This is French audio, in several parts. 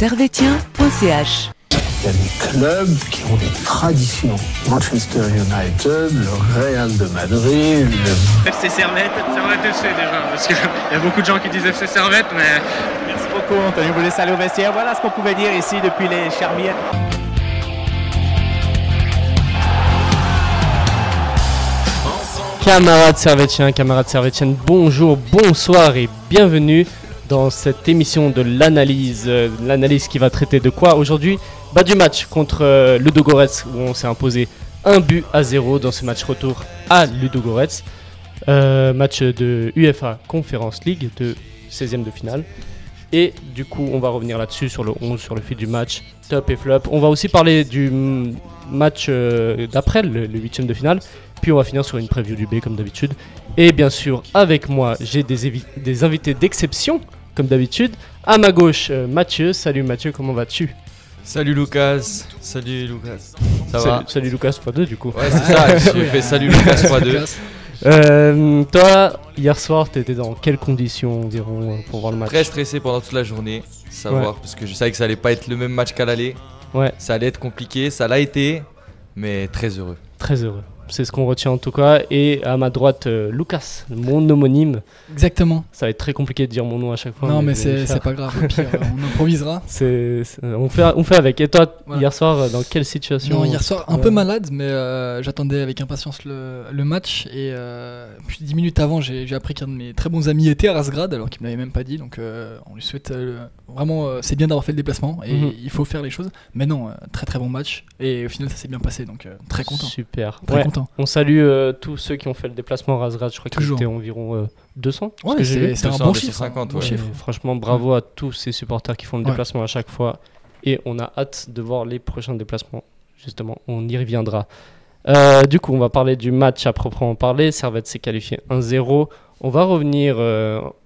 servetien.ch. Il y a des clubs qui ont des traditions. Manchester United, le Real de Madrid, le FC Servette FC déjà, parce qu'il y a beaucoup de gens qui disent FC Servette, mais... Merci beaucoup Anthony, vous laissez aller au vestiaire. Voilà ce qu'on pouvait dire ici depuis les Charmières. Camarades servétiens, camarades servétiennes, bonjour, bonsoir et bienvenue dans cette émission de l'analyse. L'analyse qui va traiter de quoi aujourd'hui ? Du match contre Ludogorets où on s'est imposé 1-0 dans ce match retour à Ludogorets. Match de UEFA Conference League de 16e de finale. Et du coup on va revenir là-dessus sur le 11, sur le fil du match, top et flop. On va aussi parler du match d'après, le 8e de finale. Puis on va finir sur une preview du B comme d'habitude. Et bien sûr, avec moi, j'ai des invités d'exception, comme d'habitude. À ma gauche, Mathieu. Salut Mathieu, comment vas-tu ? Salut Lucas. Ça va ? Salut Lucas x2 du coup. Ouais, c'est ça, j'ai fait salut Lucas x2. Toi, hier soir, t'étais dans quelles conditions environ pour voir le match ? Très stressé pendant toute la journée, parce que je savais que ça allait pas être le même match qu'à l'aller. Ouais. Ça allait être compliqué, ça l'a été, mais très heureux. Très heureux. C'est ce qu'on retient en tout cas. Et à ma droite, Lucas, mon homonyme. Exactement. Ça va être très compliqué de dire mon nom à chaque fois. Non, mais c'est pas grave. Au pire, on improvisera. On fait avec. Et toi, voilà. Hier soir, dans quelle situation ? Non, hier soir, un peu malade, mais j'attendais avec impatience le match. Et puis 10 minutes avant, j'ai appris qu'un de mes très bons amis était à Razgrad, alors qu'il me l'avait même pas dit. Donc on lui souhaite vraiment, c'est bien d'avoir fait le déplacement. Et il faut faire les choses. Mais non, très très bon match. Et au final, ça s'est bien passé. Donc très content. Super. Très content. On salue tous ceux qui ont fait le déplacement à Razgrad. Je crois qu'il était environ 200. Ouais, c'est un bon chiffre. 250, bon chiffre. Franchement, bravo à tous ces supporters qui font le déplacement à chaque fois. Et on a hâte de voir les prochains déplacements. Justement, on y reviendra. Du coup, on va parler du match à proprement parler. Servette s'est qualifié 1-0. On va revenir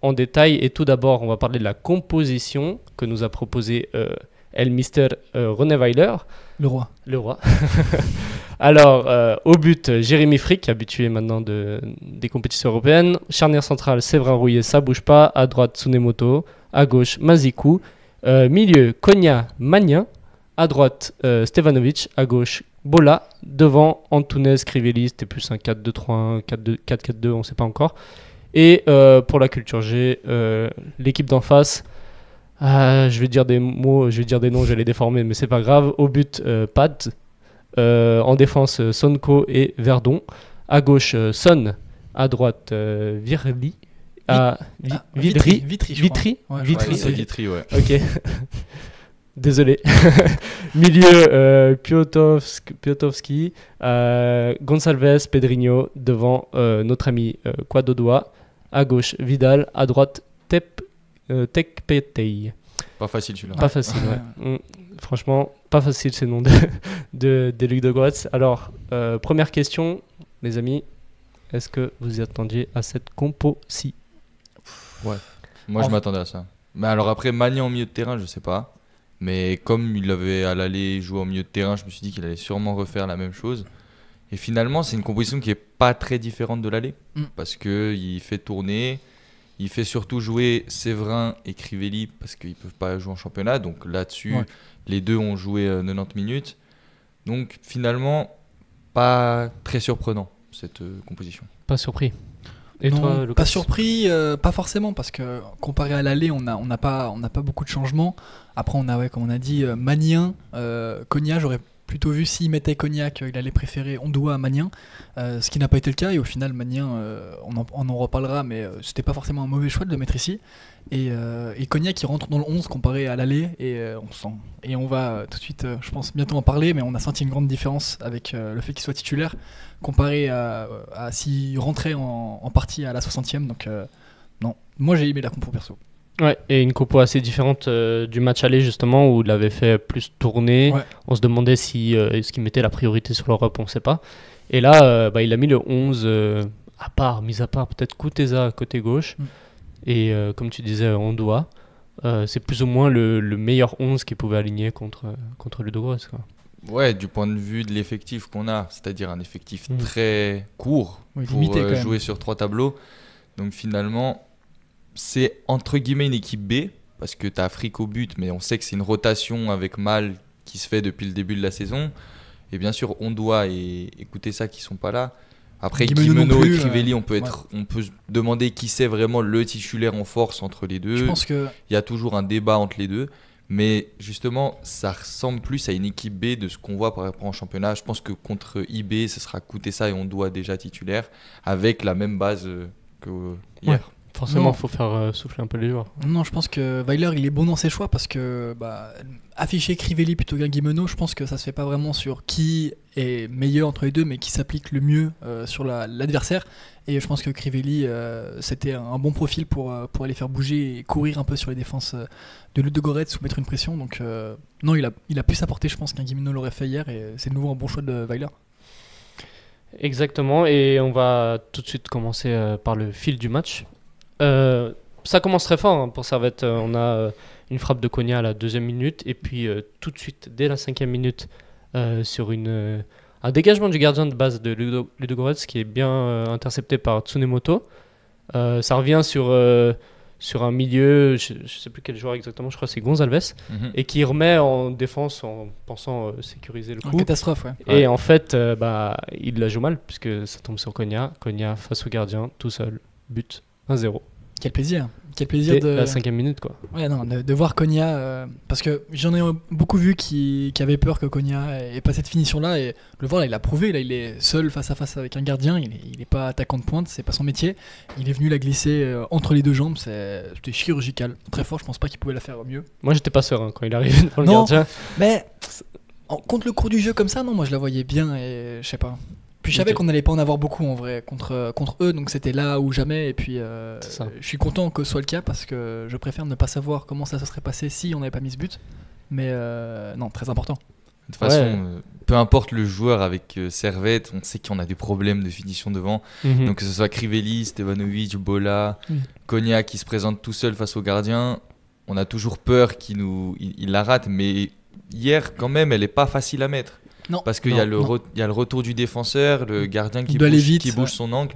en détail. Et tout d'abord, on va parler de la composition que nous a proposé El Mister Roneweiler. Le roi. Alors, au but, Jérémy Frick, habitué maintenant des compétitions européennes. Charnière centrale, Séverin Rouillet, ça bouge pas. À droite, Tsunemoto. À gauche, Mazikou. Milieu, Konya, Magnin. À droite, Stevanovic. À gauche, Bola. Devant, Antunes, Crivelli. C'était plus un 4-2-3-1, 4-4-2, on ne sait pas encore. Et pour la culture G, l'équipe d'en face. Je vais dire des mots, je vais dire des noms, je vais les déformer, mais c'est pas grave. Au but, Pad. En défense, Sonko et Verdon. À gauche, Son. À droite, Virli. Vitry, c'est Vitry, ouais. Ok. Désolé. Milieu, Piotovski. Gonçalves, Pedrinho. Devant, notre ami Quadodoa. À gauche, Vidal. À droite, Tekpetei. Pas facile celui-là. Pas facile, ouais. Franchement, pas facile ces noms des Ludogorets. Alors, première question, les amis. Est-ce que vous y attendiez à cette compo-ci ? Ouais. Moi, je m'attendais à ça. Mais alors après, Magnin en milieu de terrain, je sais pas. Mais comme il avait à l'aller jouer en milieu de terrain, je me suis dit qu'il allait sûrement refaire la même chose. Et finalement, c'est une composition qui est pas très différente de l'aller. Parce qu'il fait tourner... Il fait surtout jouer Séverin et Crivelli parce qu'ils ne peuvent pas jouer en championnat. Donc là-dessus, les deux ont joué 90 minutes. Donc finalement, pas très surprenant cette composition. Pas surpris. Et non, toi, Lucas ? Pas surpris, pas forcément, parce que comparé à l'aller, on n'a pas beaucoup de changements. Après, on a, comme on a dit, Magnin, Konya, j'aurais plutôt vu s'il mettait Konya qu'il allait préférer Ondoa à Magnin, ce qui n'a pas été le cas. Et au final, Magnin, on en reparlera, mais c'était pas forcément un mauvais choix de le mettre ici. Et Konya qui rentre dans le 11 comparé à l'aller, et on va tout de suite, je pense, bientôt en parler, mais on a senti une grande différence avec le fait qu'il soit titulaire comparé à s'il rentrait en partie à la 60e. Donc non, moi j'ai aimé la compo perso. Ouais, et une compo assez différente du match aller justement où il avait fait plus tourner. Ouais. On se demandait si est-ce qu'il mettait la priorité sur l'Europe, on ne sait pas. Et là, il a mis le 11 mis à part peut-être Kuteza côté gauche. Et comme tu disais, Ondoa. C'est plus ou moins le meilleur 11 qu'il pouvait aligner contre Ludogorets, quoi. Ouais, du point de vue de l'effectif qu'on a, c'est-à-dire un effectif très court pour jouer sur 3 tableaux. Donc finalement, c'est entre guillemets une équipe B, parce que tu as Frick au but, mais on sait que c'est une rotation avec Mal qui se fait depuis le début de la saison. Et bien sûr, Ondoa et écoutez ça qui sont pas là. Après, Guimeno et Crivelli, on peut se demander qui c'est vraiment le titulaire en force entre les deux. Je pense que il y a toujours un débat entre les deux. Mais justement, ça ressemble plus à une équipe B de ce qu'on voit par rapport en championnat. Je pense que contre IB, ce sera Kutesa et Ondoa déjà titulaire, avec la même base que hier. Ouais. Forcément, il faut faire souffler un peu les joueurs. Non, je pense que Weiler, il est bon dans ses choix parce que afficher Crivelli plutôt qu'un Guimeno, je pense que ça se fait pas vraiment sur qui est meilleur entre les deux, mais qui s'applique le mieux sur l'adversaire. Et je pense que Crivelli, c'était un bon profil pour aller faire bouger et courir un peu sur les défenses de Ludogorets, soumettre une pression. Donc non, il a pu s'apporter, je pense, qu'un Guimeno l'aurait fait hier, et c'est de nouveau un bon choix de Weiler. Exactement, et on va tout de suite commencer par le fil du match. Ça commence très fort pour Servette. On a une frappe de Konya à la 2e minute, et puis tout de suite, dès la 5e minute, sur un dégagement du gardien de base de Ludogorets qui est bien intercepté par Tsunemoto. Ça revient sur un milieu, je ne sais plus quel joueur exactement, je crois que c'est Gonzalez, et qui remet en défense en pensant sécuriser le coup. En catastrophe, ouais. Et en fait, il la joue mal, puisque ça tombe sur Konya. Konya face au gardien, tout seul, but 1-0. Quel plaisir Dès de la 5e minute, quoi. Ouais, non, de voir Konya, parce que j'en ai beaucoup vu qui avaient peur que Konya ait pas cette finition-là, et le voir là, il a prouvé, là, il est seul face à face avec un gardien, il est pas attaquant de pointe, c'est pas son métier, il est venu la glisser entre les deux jambes, c'était chirurgical, très fort, je pense pas qu'il pouvait la faire mieux. Moi, j'étais pas serein quand il arrive devant le gardien. Mais contre le cours du jeu comme ça, non, moi je la voyais bien, et je sais pas. Puis je savais qu'on n'allait pas en avoir beaucoup en vrai contre eux, donc c'était là ou jamais. Et puis je suis content que ce soit le cas parce que je préfère ne pas savoir comment ça se serait passé si on n'avait pas mis ce but. Mais non, très important. De toute façon, peu importe le joueur avec Servette, on sait qu'on a des problèmes de finition devant. Donc que ce soit Crivelli, Stevanovic, Bola, Konya qui se présente tout seul face au gardien, on a toujours peur qu'il la rate. Mais hier, quand même, elle n'est pas facile à mettre. Non, parce qu'il y a le retour du défenseur, le gardien qui bouge son angle.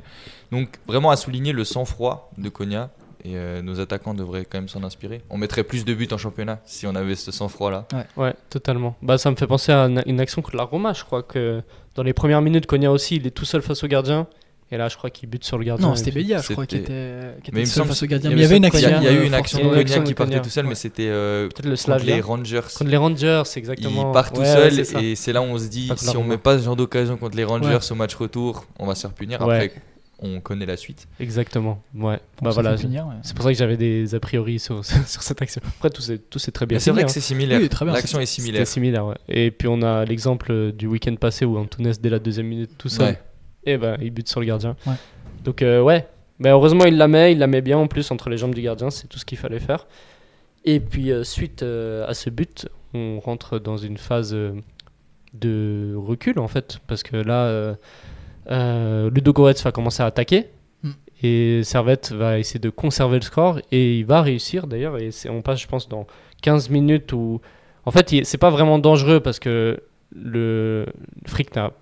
Donc vraiment à souligner le sang-froid de Konya, et nos attaquants devraient quand même s'en inspirer. On mettrait plus de buts en championnat si on avait ce sang-froid-là. Ouais, totalement. Ça me fait penser à une action contre la Roma, je crois que dans les premières minutes, Konya aussi, il est tout seul face au gardien. Et là, je crois qu'il bute sur le gardien. Non, c'était Bélia, je crois, qui était seul face au gardien. Mais il y avait une action. Il y a eu une action de Konya qui partait tout seul, mais c'était peut-être le contre les Rangers. Contre les Rangers, exactement. Il part tout seul, et c'est là où on se dit, si on met pas ce genre d'occasion contre les Rangers au match retour, on va se faire punir. Après, on connaît la suite. Exactement. Ouais. Voilà. C'est pour ça que j'avais des a priori sur cette action. Après, tout c'est très bien. C'est vrai que c'est similaire. Oui, très bien. L'action est similaire. C'est similaire, ouais. Et puis on a l'exemple du week-end passé où Antunes dès la 2e minute tout seul. Et il bute sur le gardien. Donc mais heureusement il la met bien en plus entre les jambes du gardien, c'est tout ce qu'il fallait faire. Et puis suite à ce but, on rentre dans une phase de recul en fait, parce que là Ludogorets va commencer à attaquer et Servette va essayer de conserver le score, et il va réussir d'ailleurs, et on passe je pense dans 15 minutes où en fait c'est pas vraiment dangereux parce que le Frick n'a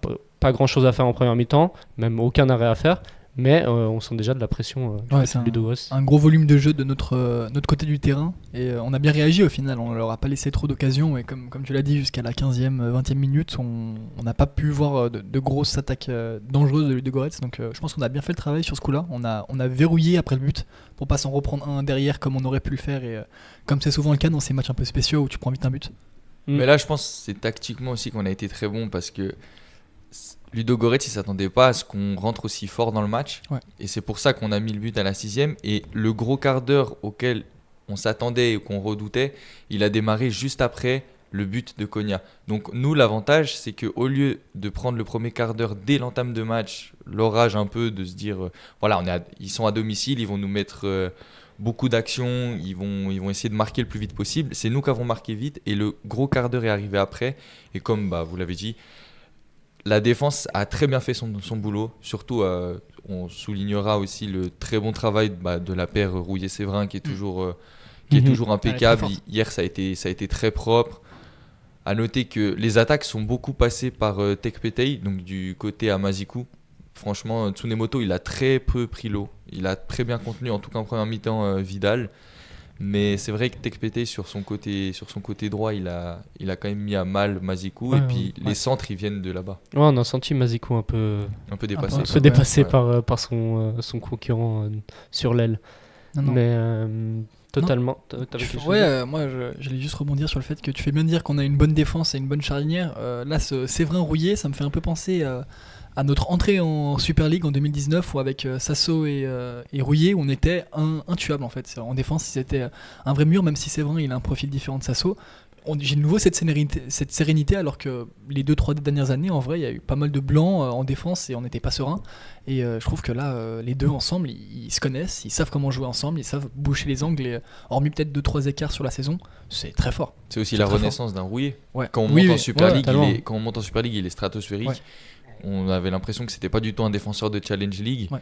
pas grand chose à faire en première mi-temps, même aucun arrêt à faire. Mais on sent déjà de la pression c'est un gros volume de jeu de notre côté du terrain, et on a bien réagi au final, on leur a pas laissé trop d'occasions, et comme tu l'as dit, jusqu'à la 15e, 20e minute, on n'a pas pu voir de grosses attaques dangereuses de Ludogorets, donc je pense qu'on a bien fait le travail sur ce coup-là, on a verrouillé après le but pour pas s'en reprendre un derrière comme on aurait pu le faire, et comme c'est souvent le cas dans ces matchs un peu spéciaux où tu prends vite un but. Mais là je pense que c'est tactiquement aussi qu'on a été très bon, parce que Ludogorets il s'attendait pas à ce qu'on rentre aussi fort dans le match, et c'est pour ça qu'on a mis le but à la 6e, et le gros quart d'heure auquel on s'attendait et qu'on redoutait, il a démarré juste après le but de Konya. Donc nous, l'avantage c'est qu'au lieu de prendre le premier quart d'heure dès l'entame de match, l'orage un peu, de se dire ils sont à domicile, ils vont nous mettre beaucoup d'actions, ils vont essayer de marquer le plus vite possible, c'est nous qui avons marqué vite, et le gros quart d'heure est arrivé après, et comme vous l'avez dit, la défense a très bien fait son boulot. Surtout, on soulignera aussi le très bon travail de la paire Rouillet-Séverin qui est toujours impeccable. Hier, ça a été très propre. À noter que les attaques sont beaucoup passées par Tekpetei, donc du côté Amazikou. Franchement, Tsunemoto, il a très peu pris l'eau. Il a très bien contenu, en tout cas en première mi-temps, Vidal. Mais c'est vrai que Tekpete sur son côté droit, il a quand même mis à mal Mazikou. Ouais, et puis ouais. les centres, ils viennent de là-bas. Ouais, on a senti Mazikou un peu Dépassé. dépassé Ouais. par son concurrent sur l'aile. Non. Mais totalement. T'avais quelque chose à dire Moi j'allais juste rebondir sur le fait que tu fais bien de dire qu'on a une bonne défense et une bonne charnière. Là, ce Séverin Rouillet, ça me fait un peu penser à notre entrée en Super League en 2019 où avec Sasso et Rouillet, on était intuable en fait. En défense, c'était un vrai mur, même si Séverin il a un profil différent de Sasso. J'ai de nouveau cette sérénité alors que les 2-3 dernières années, en vrai, il y a eu pas mal de blancs en défense et on n'était pas serein. Et je trouve que là, les deux ensemble, ils se connaissent, ils savent comment jouer ensemble, ils savent boucher les angles. Et, hormis peut-être 2-3 écarts sur la saison, c'est très fort. C'est aussi C'est la très renaissance d'un Rouillet. Ouais. Quand on Oui, monte en oui. Super League, totalement. quand on monte en Super League, il est stratosphérique. Ouais. On avait l'impression que c'était pas du tout un défenseur de Challenge League. Ouais.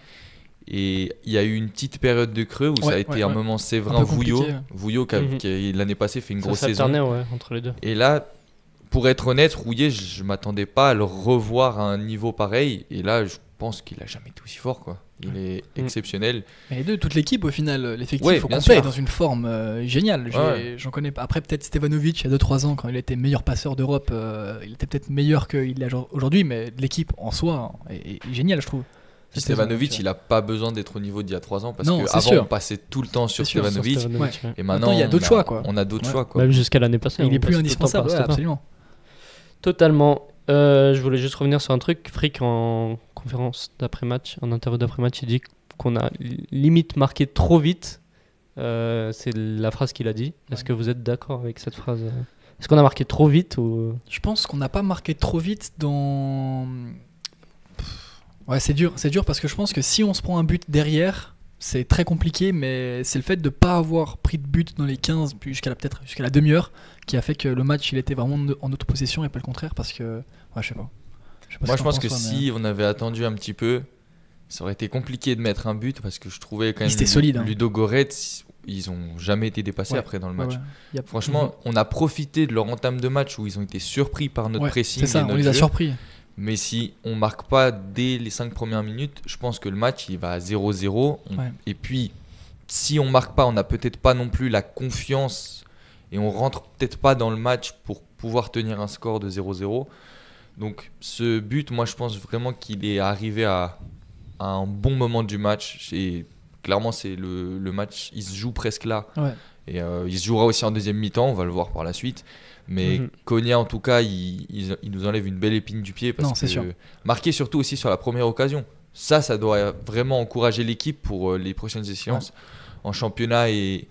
Et il y a eu une petite période de creux où ça a été un moment Un Séverin peu compliqué, Vouillot. ouais. Vouillot qui l'année passée fait une grosse Ça saison. alternait, ouais, entre les deux. Et là, pour être honnête, Rouillet, je m'attendais pas à le revoir à un niveau pareil. Et là, je pense qu'il a jamais été aussi fort, quoi. Il est exceptionnel. Mais les deux, toute l'équipe au final, l'effectif Ouais, au bien complet sûr. est dans une forme géniale. J'en connais pas. Après, peut-être Stevanovic, il y a 2-3 ans, quand il était meilleur passeur d'Europe, il était peut-être meilleur qu'il est aujourd'hui, mais l'équipe en soi est géniale, je trouve. Stevanovic, il a pas besoin d'être au niveau d'il y a 3 ans parce Non, c'est qu'avant, sûr. on passait tout le temps sur C'est sûr, Stevanovic. Stevanovic, ouais. Et maintenant, il y a d'autres choix, quoi. On a d'autres Ouais. choix, quoi. Même jusqu'à l'année passée. Il on est plus passe tout le temps indispensable, par ouais, Stéphane. absolument. Totalement. Je voulais juste revenir sur un truc. Frick, en conférence d'après-match, en interview d'après-match, il dit qu'on a limite marqué trop vite. C'est la phrase qu'il a dit. Est-ce que vous êtes d'accord avec cette phrase Est-ce qu'on a marqué trop vite ou... Je pense qu'on n'a pas marqué trop vite dans. Ouais, c'est dur parce que je pense que si on se prend un but derrière, c'est très compliqué, mais c'est le fait de ne pas avoir pris de but dans les 15, puis jusqu'à la demi-heure, qui a fait que le match il était vraiment en notre possession et pas le contraire, parce que. Ouais, je sais pas. Moi, je pense que si on avait attendu un petit peu, ça aurait été compliqué de mettre un but parce que je trouvais quand même C'était solide, hein. Ludo Goretz, ils ont jamais été dépassés après dans le match. Ouais. Franchement, on a profité de leur entame de match où ils ont été surpris par notre pressing. C'est ça, et on notre les a jeu. surpris. Mais si on marque pas dès les 5 premières minutes, je pense que le match il va à 0-0. Ouais. Et puis, si on marque pas, on n'a peut-être pas non plus la confiance et on rentre peut-être pas dans le match pour pouvoir tenir un score de 0-0. Donc ce but, moi je pense vraiment qu'il est arrivé à un bon moment du match. Et clairement, c'est le match, il se joue presque là. Ouais. Et il se jouera aussi en deuxième mi-temps, on va le voir par la suite. Mais Konya, en tout cas, il nous enlève une belle épine du pied. Parce c'est que sûr. Marqué surtout aussi sur la première occasion. Ça doit vraiment encourager l'équipe pour les prochaines échéances en championnat et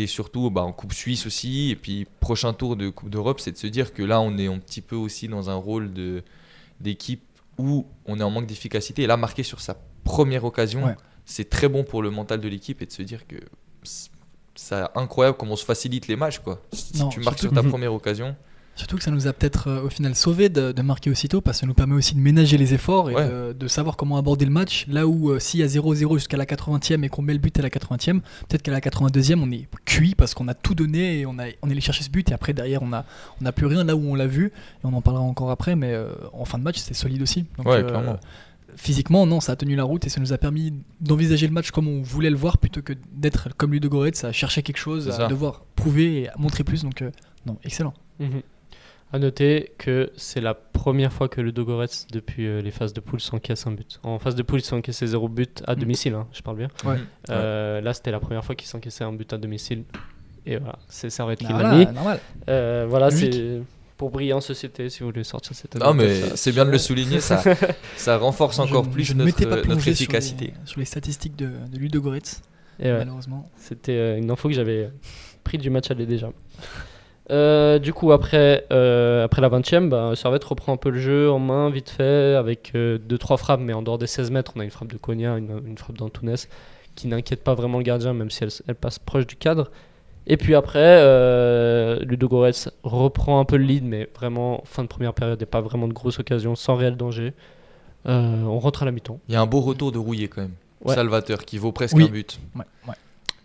surtout en Coupe Suisse aussi. Et puis, prochain tour de Coupe d'Europe, c'est de se dire que là, on est un petit peu aussi dans un rôle d'équipe où on est en manque d'efficacité. Et là, marqué sur sa première occasion, c'est très bon pour le mental de l'équipe et de se dire que c'est incroyable comment on se facilite les matchs, quoi. Si tu marques sur ta première occasion. Surtout que ça nous a peut-être au final sauvé de marquer aussitôt parce que ça nous permet aussi de ménager les efforts et de savoir comment aborder le match. Là où s'il y a 0-0 jusqu'à la 80e et qu'on met le but à la 80e, peut-être qu'à la 82e on est cuit parce qu'on a tout donné et on est allé chercher ce but et après derrière on n'a plus rien là où on l'a vu et on en parlera encore après, mais en fin de match c'était solide aussi. Donc, clairement. Physiquement, non, ça a tenu la route et ça nous a permis d'envisager le match comme on voulait le voir plutôt que d'être comme Ludo Goretz à chercher quelque chose, à devoir prouver et à montrer plus. Donc, non, excellent. À noter que c'est la première fois que Ludo Goretz, depuis les phases de poule, s'encaisse un but. En phase de poule, il s'encaissait 0 but à domicile, je parle bien. Là, c'était la première fois qu'il s'encaissait un but à domicile. Et voilà, c'est Servette qui l'a mis. Normal. Voilà, c'est pour briller en société, si vous voulez sortir cette année. Non, mais c'est bien de le souligner, ça renforce encore plus notre efficacité. Sur les statistiques de Ludo Goretz, malheureusement. C'était une info que j'avais pris du match aller déjà. Du coup, après la 20e, Servette reprend un peu le jeu en main, vite fait, avec 2-3 frappes, mais en dehors des 16 mètres, on a une frappe de Konya, une frappe d'Antunes, qui n'inquiète pas vraiment le gardien, même si elle passe proche du cadre. Et puis après, Ludo Goretz reprend un peu le lead, mais vraiment, fin de première période, et pas vraiment de grosses occasions, sans réel danger. On rentre à la mi-temps. Il y a un beau retour de Rouillet quand même. Salvateur, qui vaut presque un but. Ouais.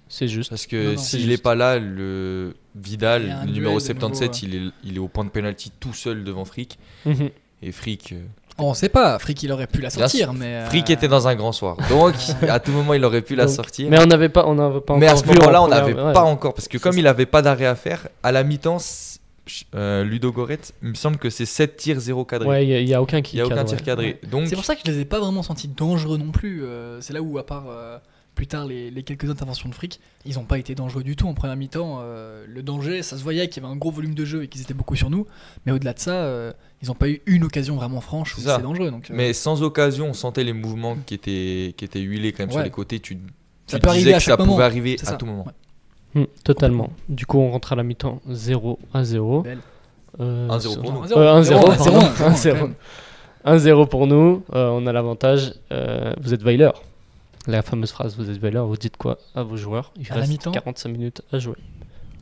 C'est juste. Parce que s'il n'est pas là, le Vidal, le numéro 77, il est au point de pénalty tout seul devant Frick. Et Frick, On sait pas, Frick il aurait pu la Bien sortir, sûr, mais. Frick était dans un grand soir. Donc, à tout moment, il aurait pu la Donc, sortir. Mais on n'avait pas encore Mais à ce vu moment-là, en on n'avait première- pas ouais. encore. Parce que comme il n'avait pas d'arrêt à faire, à la mi-temps, Ludo Goretz, il me semble que c'est 7 tirs, 0 cadré. Ouais, il y a aucun Il qui n'y a aucun cadre, tir ouais. cadré. Donc, C'est pour ça que je les ai pas vraiment sentis dangereux non plus. C'est là où, à part plus tard les quelques interventions de Frick, ils ont pas été dangereux du tout en première mi-temps. Le danger, ça se voyait qu'il y avait un gros volume de jeu et qu'ils étaient beaucoup sur nous. Mais au-delà de ça, ils ont pas eu une occasion vraiment franche où C'est ça. c'est dangereux. Donc, mais sans occasion, on sentait les mouvements qui étaient huilés quand même sur Ouais. les côtés. ça Tu peut arriver disais à que ça chaque moment. pouvait arriver C'est à ça. tout moment. Ouais. Totalement. Du coup, on rentre à la mi-temps 0-0. Belle. 1-0 pour nous. 1-0, 1-0, pardon. pardon. 1-0, 1-0. 1-0 pour nous. On a l'avantage. Vous êtes Weiler. La fameuse phrase, vous êtes Weiler. Vous dites quoi à vos joueurs? Il À la reste mi-temps 45 minutes à jouer.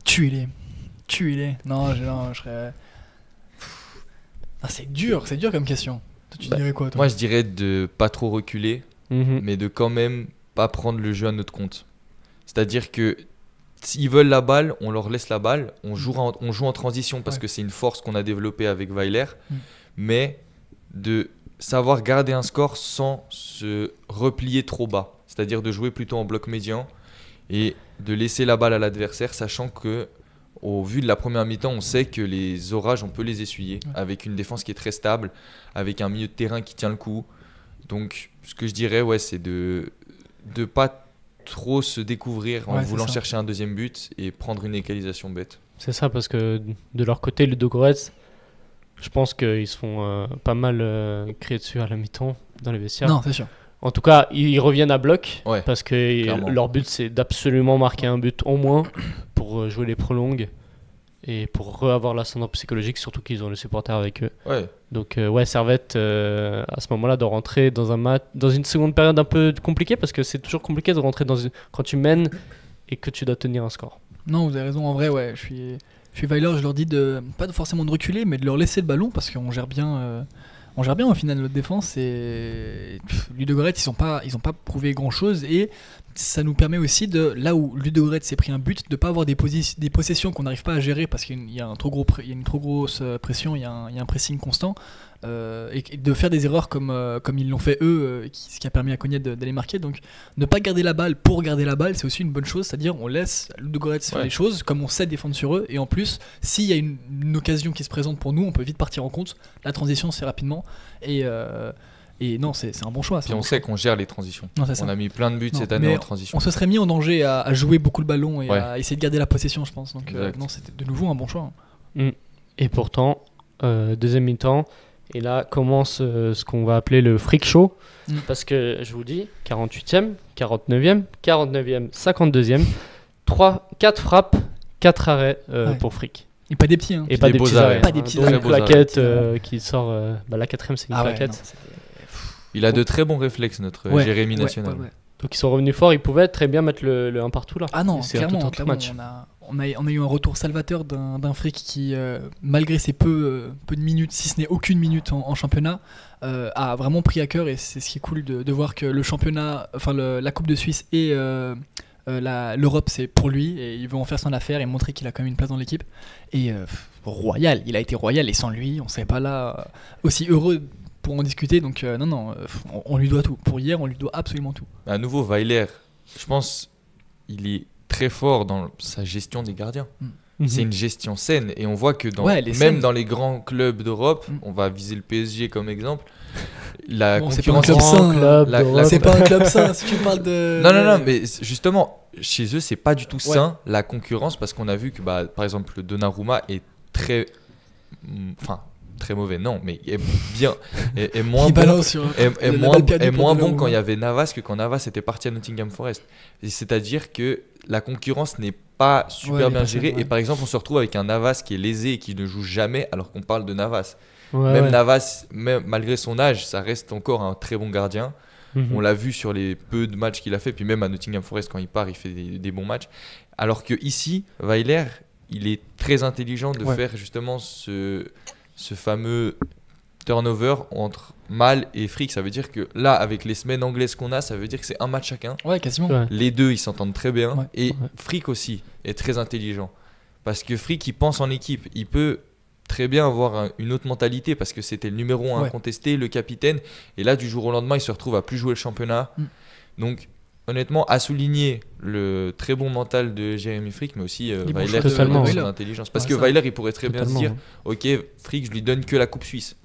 Tuez-les. Non, je serais. Ah, c'est dur comme question. Toi, tu Bah, dirais quoi, toi? Moi, je dirais de pas trop reculer, Mhm. mais de quand même pas prendre le jeu à notre compte. C'est-à-dire que s'ils veulent la balle, on leur laisse la balle. On joue en transition parce Ouais. que c'est une force qu'on a développée avec Weiler. Mm. Mais de savoir garder un score sans se replier trop bas. C'est-à-dire de jouer plutôt en bloc médian et de laisser la balle à l'adversaire, sachant que au vu de la première mi-temps, on sait que les orages, on peut les essuyer Ouais. avec une défense qui est très stable, avec un milieu de terrain qui tient le coup. Donc, ce que je dirais, ouais, c'est de pas trop se découvrir en Ouais, c'est voulant ça. chercher un deuxième but et prendre une égalisation bête. C'est ça, parce que de leur côté, Ludo Goretz, je pense qu'ils se font pas mal crier dessus à la mi-temps dans les vestiaires. Non, c'est sûr. En tout cas, ils reviennent à bloc Ouais, parce que clairement. leur but, c'est d'absolument marquer un but au moins pour jouer les prolongues et pour avoir l'ascendant psychologique, surtout qu'ils ont les supporters avec eux. Ouais, Donc ouais, Servette à ce moment-là doit rentrer dans un match, dans une seconde période un peu compliquée parce que c'est toujours compliqué de rentrer quand tu mènes et que tu dois tenir un score. Non, vous avez raison. En vrai, ouais, je suis Weiler, je leur dis pas forcément de reculer, mais de leur laisser le ballon parce qu'on gère bien. On gère bien au final notre défense et Ludo Goretz ils ont pas prouvé grand chose et ça nous permet aussi de là où Ludo Goretz s'est pris un but de pas avoir des possessions qu'on n'arrive pas à gérer parce qu'il y a une trop grosse pression, il y a un pressing constant et de faire des erreurs comme ils l'ont fait eux, ce qui a permis à Cognac d'aller marquer. Donc ne pas garder la balle pour garder la balle, c'est aussi une bonne chose, c'est-à-dire on laisse Ludo Goretz faire Ouais. les choses comme on sait défendre sur eux et en plus s'il y a une occasion qui se présente pour nous, on peut vite partir en compte. La transition se fait rapidement et non, c'est un bon choix. c'est puis un on bon sait choix. qu'on gère les transitions. Non, c'est ça. On a mis plein de buts Non, cette année mais en transition. On se serait mis en danger à jouer beaucoup le ballon et Ouais. à essayer de garder la possession, je pense. Donc Exact. non, c'était de nouveau un bon choix. Et pourtant, deuxième mi-temps, et là commence ce qu'on va appeler le freak show. Mm. Parce que je vous dis, 48e, 49e, 49e, 52e, 4 frappes, 4 arrêts Ouais. pour Frick. Et pas des petits. Hein. Et Des pas des beaux petits arrêts. arrêts. Pas des petits dont arrêts. une Très beaux arrêts. claquette qui sort. La 4e, c'est une Ah ouais, claquette. non, c'était- Il a de très bons réflexes, notre Ouais, Jérémy ouais, national. ouais. Donc ils sont revenus forts, ils pouvaient très bien mettre le 1 partout là. Ah non, Et c'est clairement, tout un clairement, match. on a eu un retour salvateur d'un Frick qui, malgré ses peu de minutes, si ce n'est aucune minute en championnat, a vraiment pris à cœur et c'est ce qui est cool de voir que le championnat, enfin la Coupe de Suisse et l'Europe c'est pour lui et il veut en faire son affaire et montrer qu'il a quand même une place dans l'équipe. Et royal, il a été royal et sans lui, on serait pas là aussi heureux pour en discuter. Donc non, on lui doit tout. Pour hier, on lui doit absolument tout. À nouveau, Weiler, je pense, il est très fort dans sa gestion des gardiens. Mhm. C'est une gestion saine et on voit que Ouais, elle est même saine. dans les grands clubs d'Europe, Mm. on va viser le PSG comme exemple. La Bon, c'est pas un concurrence. club Grand sain, club la- d'Europe. C'est pas un club sain si tu parles de. Non, mais justement, chez eux, c'est pas du tout Ouais. sain la concurrence parce qu'on a vu que, par exemple, le Donnarumma est très. Enfin, très mauvais, non, mais est bien. est moins Il bon. balance sur. est la moins, balle perdue est pour moins bon Donnarumma. quand il y avait Navas que quand Navas était parti à Nottingham Forest. Et c'est-à-dire que la concurrence n'est pas super Ouais, elle est bien pas gérée. saine, ouais. Et par exemple, on se retrouve avec un Navas qui est lésé et qui ne joue jamais alors qu'on parle de Navas. Ouais, Même ouais. Navas, même malgré son âge, ça reste encore un très bon gardien. Mhm. On l'a vu sur les peu de matchs qu'il a fait, puis même à Nottingham Forest quand il part, il fait des bons matchs. Alors que ici, Weiler, il est très intelligent de Ouais. faire justement ce fameux turnover entre Mal et Frick. Ça veut dire que là, avec les semaines anglaises qu'on a, ça veut dire que c'est un match chacun. Ouais, quasiment. Ouais. Les deux, ils s'entendent très bien. Ouais. Et Ouais. Frick aussi est très intelligent. Parce que Frick, il pense en équipe. Il peut très bien avoir une autre mentalité parce que c'était le numéro 1 incontesté, le capitaine. Et là, du jour au lendemain, il se retrouve à plus jouer le championnat. Donc, honnêtement, à souligner le très bon mental de Jérémy Frick, mais aussi Weiler dans son intelligence. Parce que Weiler, il pourrait très bien se dire ok, Frick, je lui donne que la Coupe Suisse.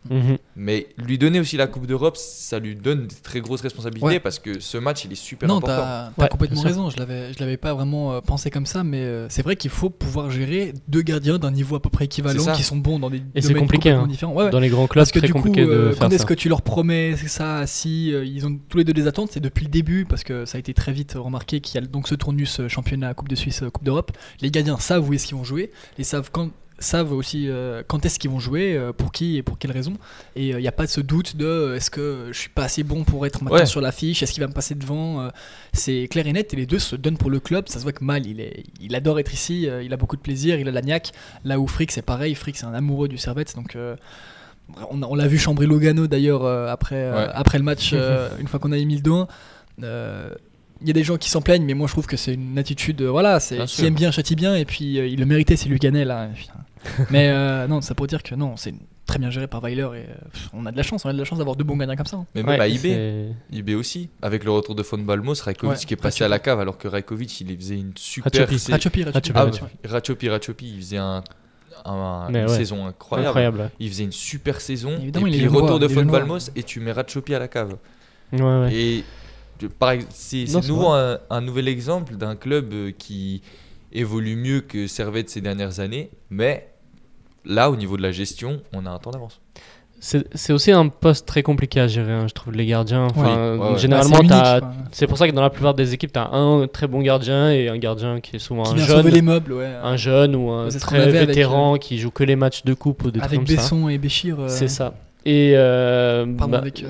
Mais lui donner aussi la Coupe d'Europe, ça lui donne de très grosses responsabilités parce que ce match, il est super important. T'as complètement raison. Je l'avais pas vraiment pensé comme ça, mais c'est vrai qu'il faut pouvoir gérer 2 gardiens d'un niveau à peu près équivalent qui sont bons dans des domaines complètement différents. Dans les grands clubs, c'est très compliqué de faire ça. Quand est-ce que tu leur promets ça? Si ils ont tous les deux des attentes, c'est depuis le début parce que ça a été très vite remarqué qu'il y a donc ce tournus championnat, Coupe de Suisse, Coupe d'Europe. Les gardiens savent où est-ce qu'ils vont jouer, ils savent aussi quand est-ce qu'ils vont jouer, pour qui et pour quelle raison. Et il n'y a pas de ce doute de est-ce que je suis pas assez bon pour être maintenant sur l'affiche, est-ce qu'il va me passer devant. C'est clair et net et les deux se donnent pour le club. Ça se voit que Mal il adore être ici, il a beaucoup de plaisir, il a la niaque. Là où Frick c'est pareil, Frick c'est un amoureux du Servette, donc on l'a vu chambrer Lugano d'ailleurs après le match une fois qu'on a mis le 2-1. Il y a des gens qui s'en plaignent, mais moi je trouve que c'est une attitude, c'est qui aime bien châtie bien, et puis il le méritait, c'est Luganais là. Mais non, ça pour dire que non, c'est très bien géré par Weiler et on a de la chance d'avoir 2 bons gardiens comme ça. Hein. Mais même à IB aussi, avec le retour de Von Balmos, Rajkovic qui est passé à la cave, alors que Rajkovic il faisait une super Ratchopi, il faisait une saison incroyable. Il faisait une super saison. Évidemment, et puis le retour de Von Balmos et tu mets Ratchopi à la cave. Et c'est nouveau un nouvel exemple d'un club qui évolue mieux que Servette ces dernières années, mais là au niveau de la gestion on a un temps d'avance. C'est aussi un poste très compliqué à gérer, je trouve, les gardiens. Généralement, c'est pour ça que dans la plupart des équipes, tu as un très bon gardien et un gardien qui est souvent un jeune. Les meubles, un jeune ou un très vétéran qui joue que les matchs de coupe ou des trucs comme ça. Avec Besson et Béchir. C'est ça. Et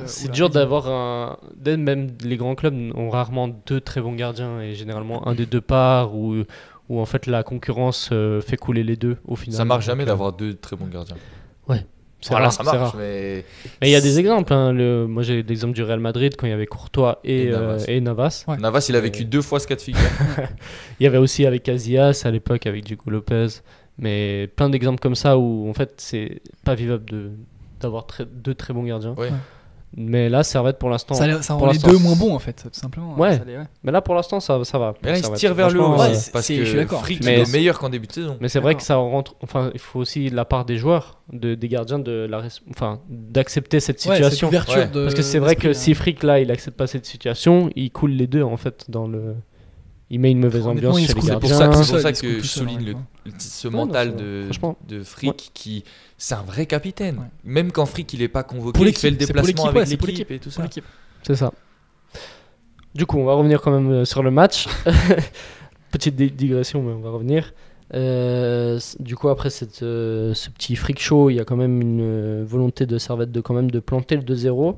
c'est dur d'avoir même les grands clubs ont rarement 2 très bons gardiens et généralement un des 2 part où en fait la concurrence fait couler les 2 au final. Ça marche jamais d'avoir 2 très bons gardiens. C'est rare, ça marche, mais il y a des exemples. Moi j'ai l'exemple du Real Madrid quand il y avait Courtois et Navas. Navas il a vécu 2 fois ce cas de figure. Il y avait aussi avec Casillas à l'époque avec Diego Lopez, mais plein d'exemples comme ça où en fait c'est pas vivable d'avoir 2 très bons gardiens. Mais là, Servette pour l'instant. Ça rend les 2 moins bons en fait, tout simplement. Mais là pour l'instant, ça va. Mais là, il se tire vers le haut parce que Frick est meilleur qu'en début de saison. Mais c'est vrai que ça rentre. Enfin, il faut aussi la part des joueurs, des gardiens, d'accepter cette situation. Parce que c'est vrai que si Frick là, il accepte pas cette situation, il coule les 2 en fait dans le. Il met une mauvaise ambiance chez les gardiens. C'est pour ça que je souligne ce mental de Frick qui. C'est un vrai capitaine. Même quand Frick il est pas convoqué, il fait le déplacement avec l'équipe et tout ça. C'est ça. Du coup, on va revenir quand même sur le match. Petite digression, mais on va revenir. Du coup, après ce petit Frick show, il y a quand même une volonté de Servette de planter le 2-0.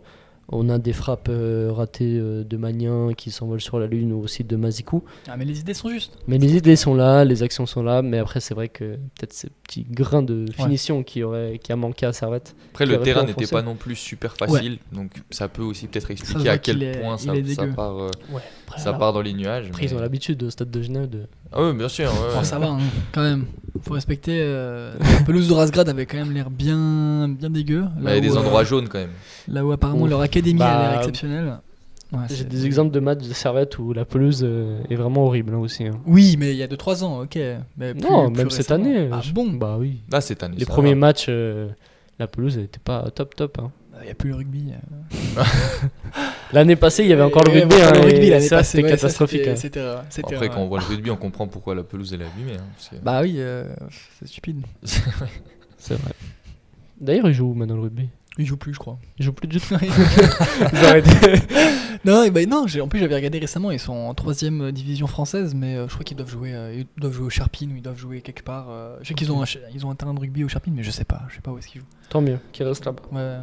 On a des frappes ratées de Magnin qui s'envolent sur la lune ou aussi de Mazikou. Mais les idées sont justes. Mais les idées sont là, les actions sont là. Mais après, c'est vrai que peut-être ces petits grains de finition qui a manqué à Servette. Après, le terrain n'était pas non plus super facile. Donc ça peut aussi peut-être expliquer à quel point ça part dans les nuages. Après, ils ont l'habitude au stade de Genève de... Ah oui, bien sûr. Ça va, quand même. Faut respecter. La pelouse de Razgrad avait quand même l'air bien dégueu. Il y a des endroits jaunes quand même. Là où apparemment leur académie a l'air exceptionnelle. J'ai des exemples de matchs de Servette où la pelouse est vraiment horrible aussi. Oui, mais il y a 2-3 ans, ok. Mais même cette année. Bah oui. Là, cette année. Les premiers matchs, la pelouse n'était pas top. Il n'y a plus le rugby. L'année passée, il y avait encore le rugby. Le rugby l'année passée, c'était catastrophique. Après, quand on voit le rugby, on comprend pourquoi la pelouse est abîmée. Bah oui, c'est stupide. C'est vrai. D'ailleurs, ils jouent où maintenant le rugby? Ils jouent plus, je crois. Ils jouent plus du tout. Ils ont arrêté. Non, en plus j'avais regardé récemment, ils sont en 3ème division française, mais je crois qu'ils doivent jouer au Charpin ou ils doivent jouer quelque part. Je sais qu'ils ont un terrain de rugby au Charpin, mais je sais pas où est-ce qu'ils jouent. Tant mieux qu'ils restent là-bas. Ouais.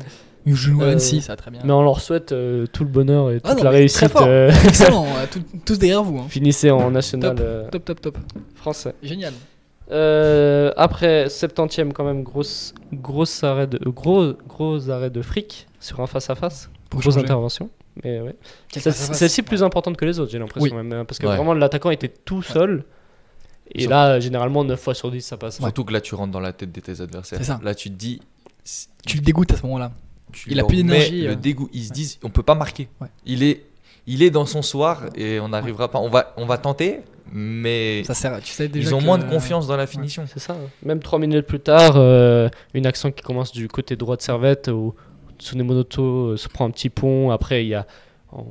Ils jouent à Annecy, ça va très bien. Mais on leur souhaite tout le bonheur et toute la réussite. Excellent, tous derrière vous. Finissez en national top. Français. Génial. Après 70e quand même gros arrêt de Frick sur un face-à-face. Grosse intervention. Mais ouais. Celle-ci plus importante que les autres, j'ai l'impression même, parce que vraiment l'attaquant était tout seul Et là, généralement, 9 fois sur 10, ça passe. Surtout que là, tu rentres dans la tête de tes adversaires. C'est ça. Là, tu te dis. Tu le dégoûtes à ce moment-là. Tu Il a leur plus d'énergie, mets le dégoût. Ils se disent, on peut pas marquer. Ouais. Il est dans son soir et on n'arrivera pas. On va tenter, mais Ça sert, tu sais déjà ils ont que- moins de confiance dans la finition. C'est ça. Même 3 minutes plus tard, une action qui commence du côté droit de Servette où Tsunemoto se prend un petit pont. Après, il y a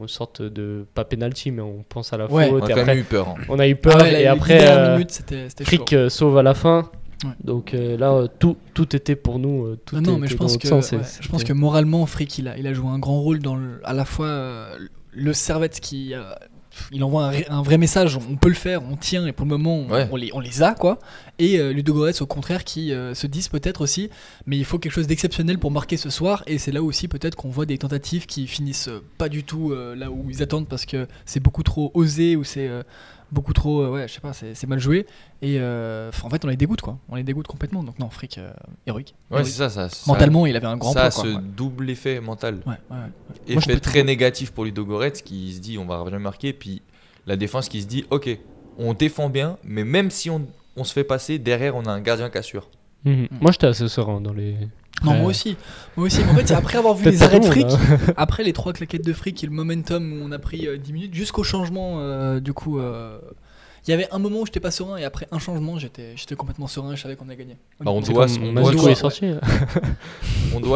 une sorte de, pas penalty, mais on pense à la Ouais. On faute. a Et quand après, même eu peur. Hein. on a eu peur. Ah ouais, là, et les après, 10 dernières minutes, c'était chaud. Frick sauve à la fin. Ouais. Donc là, tout était pour nous. Tout Non, mais était je dans pense notre que, sens, ouais, et je pense c'était- que moralement, Frick, il a joué un grand rôle dans à la fois le Servette qui. Il envoie un vrai message, on peut le faire, on tient, et pour le moment, Ouais. on les a, quoi. Et Ludogorets, au contraire, qui se disent peut-être aussi, mais il faut quelque chose d'exceptionnel pour marquer ce soir, et c'est là aussi peut-être qu'on voit des tentatives qui finissent pas du tout là où ils attendent, parce que c'est beaucoup trop osé, ou c'est beaucoup trop, ouais, je sais pas, c'est mal joué, et en fait, on les dégoûte, quoi. On les dégoûte complètement, donc non, Frick, héroïque. Ouais, Héroïque. c'est ça. Mentalement, il avait un grand ça a poids, ce quoi. double effet mental. Ouais, ouais. Moi, je Effet peux très négatif pour Ludogorets qui se dit on va jamais marquer, puis la défense qui se dit ok, on défend bien, mais même si on se fait passer, derrière on a un gardien qui assure. Moi, j'étais assez serein dans les. Non, Ouais. moi aussi. Mais en fait, c'est après avoir vu Peut-être les pas arrêts de tout le Frick, monde, hein. après les 3 claquettes de Frick et le momentum où on a pris 10 minutes, jusqu'au changement, du coup. Il y avait un moment où j'étais pas serein et après un changement, j'étais complètement serein et je savais qu'on a gagné. Bah, on C'est doit, comme on Mazou doit- est sorti.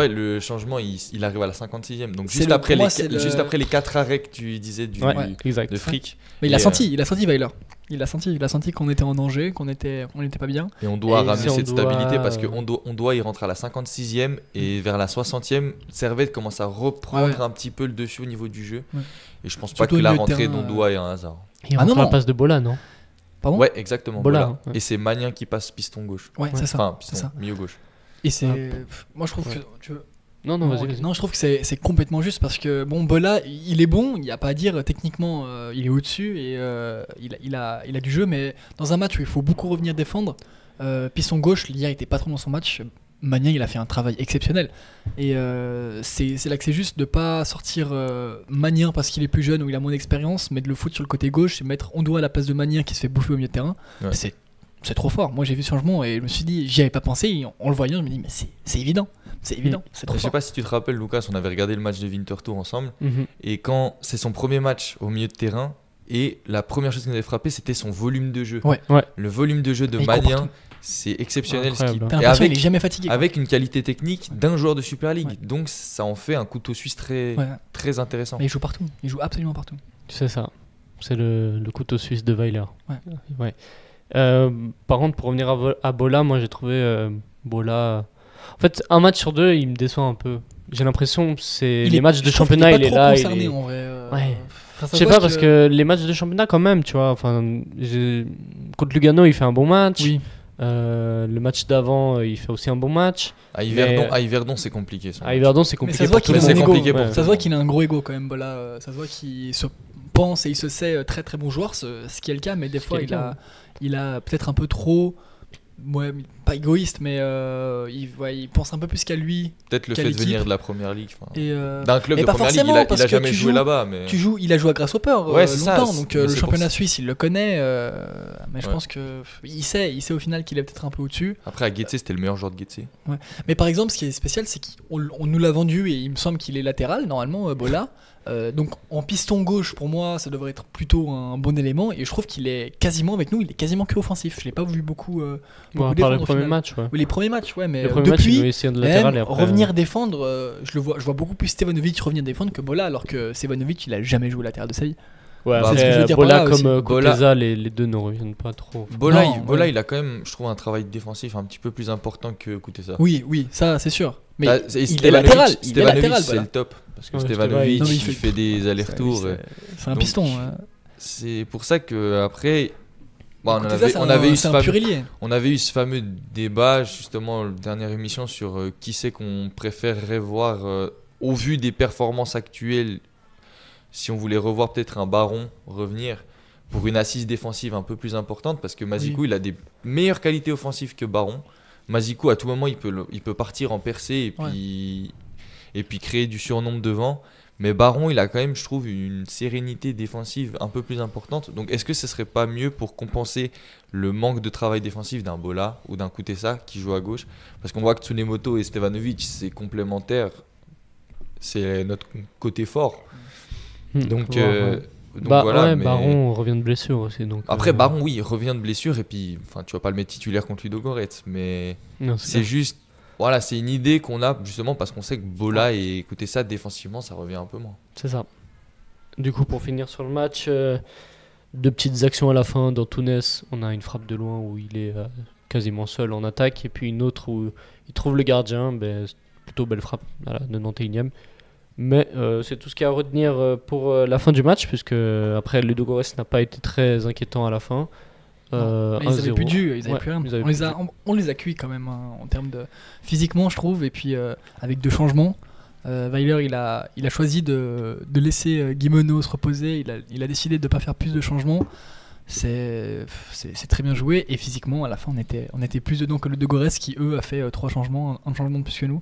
le changement il arrive à la 56e, donc C'est juste, le- après pour moi, les, c'est le- juste après les 4 arrêts que tu disais Ouais, exact. de Frick. Mais il a Et, senti Weiler. Il a senti qu'on était en danger, qu'on était pas bien. Et on doit Et ramener si on cette stabilité doit- parce qu'on doit y rentrer à la 56e et vers la 60e, Servette commence à reprendre Ouais. un petit peu le dessus au niveau du jeu. Ouais. Et je pense pas Surtout que au la milieu de rentrée terrain, d'Ondoa est un hasard. Et Ah non, la non. passe de Bola, non Pardon ? Ouais, exactement. Bola, Bola. ouais. Et c'est Magnin qui passe piston gauche. Ouais, c'est ça. Enfin, c'est piston ça. milieu gauche. Et c'est. Ouais. Moi, je trouve Ouais. que. Tu veux... Non, non, vas-y. ok. Non, je trouve que c'est complètement juste parce que bon, Bola, il est bon, il n'y a pas à dire, techniquement, il est au-dessus et il a du jeu, mais dans un match où il faut beaucoup revenir défendre, piston gauche, Lia était pas trop dans son match. Magnin, il a fait un travail exceptionnel. Et c'est là que c'est juste de pas sortir Magnin parce qu'il est plus jeune ou il a moins d'expérience, mais de le foutre sur le côté gauche et mettre Ondoa à la place de Magnin qui se fait bouffer au milieu de terrain. Ouais. C'est trop fort. Moi, j'ai vu ce changement et je me suis dit, j'y avais pas pensé. Et en le voyant, je me dis, mais c'est évident. C'est évident. C'est trop Je sais fort. pas si tu te rappelles, Lucas, on avait regardé le match de Winterthur ensemble. Mhm. Et quand c'est son premier match au milieu de terrain, et la première chose qui nous avait frappé, c'était son volume de jeu. Ouais. Ouais. Le volume de jeu de Et il court Magnin, partout. c'est exceptionnel. Ce Incroyable. qui- T'as Et l'impression qu'il avec, est jamais fatigué. quoi. avec une qualité technique d'un joueur de Super League. Ouais. Donc ça en fait un couteau suisse très, Ouais. très intéressant. Mais il joue partout. Il joue absolument partout. C'est ça. C'est le couteau suisse de Weiler. Ouais. Ouais. Par contre, pour revenir à Bola, moi j'ai trouvé Bola. En fait, un match sur deux, il me déçoit un peu. J'ai l'impression que c'est les matchs de je trouve championnat, qu'il il est là. il concerné est- en vrai. Ouais. Enfin, ça Je sais se pas voit parce que les matchs de championnat quand même, tu vois. Enfin, contre Lugano, il fait un bon match. Oui. Le match d'avant, il fait aussi un bon match. À Yverdon, Mais- à Yverdon, c'est compliqué. son À match. Yverdon, c'est Mais compliqué. ça se voit pour qu'il tout a le c'est monde. un ego. compliqué pour Ouais. tout Ça le se voit monde. qu'il a un gros ego quand même. Bola. Ça se voit qu'il se pense et il se sait très très bon joueur, ce qui est le cas. Mais des fois, qui est le cas, il a peut-être un peu trop. Ouais, pas égoïste, mais il pense un peu plus qu'à lui. Peut-être le Quelle fait de venir équipe. de la première ligue. enfin, Et D'un club mais de pas première ligue, forcément, il parce a que jamais tu joué joues- là-bas. Mais... il a joué à Grasshopper Ouais, c'est ça, longtemps, c'est- donc mais le c'est pour championnat ça. suisse, il le connaît. Mais je Ouais. pense que il sait au final qu'il est peut-être un peu au-dessus. Après, à Getse, c'était le meilleur joueur de Getse. Mais par exemple, ce qui est spécial, c'est qu'on nous l'a vendu et il me semble qu'il est latéral normalement, Bola. Donc en piston gauche, pour moi, ça devrait être plutôt un bon élément. Et je trouve qu'il est quasiment avec nous, il est quasiment que offensif. Je l'ai pas vu beaucoup. Bon, beaucoup à part défendre les au premiers final. matchs, ouais. Oui, les premiers matchs, ouais, mais Les premiers matchs, il depuis. veut essayer de latéral et Même après. revenir défendre, je vois beaucoup plus Stevanovic revenir défendre que Bola, alors que Stevanovic il a jamais joué latéral de sa vie. Ouais, Bah, après, c'est ce que je veux dire par Bola là aussi. comme Bola- Koteza, les deux ne reviennent pas trop. Bola, Non, Bola, ouais. il a quand même, je trouve, un travail défensif un petit peu plus important que Kuteza. Oui, ça c'est sûr. Mais Ah, il est latéral, il est Stevanovic, latéral. c'est Bola. le top. Parce que Ouais, Stevanovic, Non, mais il fait des allers-retours. C'est un Donc, piston. hein. C'est pour ça que après, bon, Koteza, c'est on avait eu c'est ce un fameux, pur ailier. on avait eu ce fameux débat justement la dernière émission sur qui c'est qu'on préférerait voir au vu des performances actuelles. Si on voulait revoir peut-être un Baron revenir pour une assise défensive un peu plus importante, parce que Mazikou, il a des meilleures qualités offensives que Baron. Mazikou, à tout moment, il peut partir en percée et puis créer du surnombre devant. Mais Baron, il a quand même, je trouve, une sérénité défensive un peu plus importante. Donc, est-ce que ce serait pas mieux pour compenser le manque de travail défensif d'un Bola ou d'un Kutesa qui joue à gauche? Parce qu'on voit que Tsunemoto et Stevanovic, c'est complémentaire. C'est notre côté fort. Donc voilà. Ouais, mais... Baron revient de blessure aussi. Donc, Après, Baron, oui, il revient de blessure. Et puis, tu vas pas le mettre titulaire contre Ludogorets. Mais non, c'est juste. Voilà, c'est une idée qu'on a justement parce qu'on sait que Bola et écoutez ça défensivement, ça revient un peu moins. C'est ça. Du coup, pour finir sur le match, deux petites actions à la fin. Dans Tounes, on a une frappe de loin où il est quasiment seul en attaque. Et puis une autre où il trouve le gardien. Plutôt belle frappe à la 91e. Mais c'est tout ce qu'il y a à retenir pour la fin du match, puisque après Ludogorets n'a pas été très inquiétant à la fin. Ils avaient plus dû, ils avaient plus rien. On les a cuits quand même en termes de physiquement, je trouve, et puis avec 2 changements. Weiler, il a choisi de laisser Guimeno se reposer. Il a décidé de ne pas faire plus de changements. C'est très bien joué, et physiquement, à la fin, on était plus dedans que le Ludogorets qui eux a fait 3 changements, un changement de plus que nous.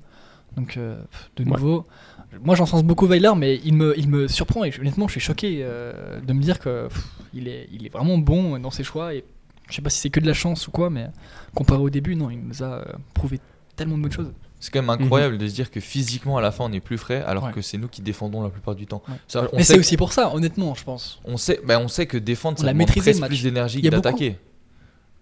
Donc de nouveau, moi j'en sens beaucoup Weiler, mais il me surprend, et honnêtement, je suis choqué de me dire que il est vraiment bon dans ses choix. Et je sais pas si c'est que de la chance ou quoi, mais comparé au début, non, il nous a prouvé tellement de bonnes choses. C'est quand même incroyable de se dire que physiquement à la fin on est plus frais, alors que c'est nous qui défendons la plupart du temps. Ouais. Mais c'est aussi pour ça, honnêtement, je pense. On sait que défendre, ça demande presque plus d'énergie que d'attaquer.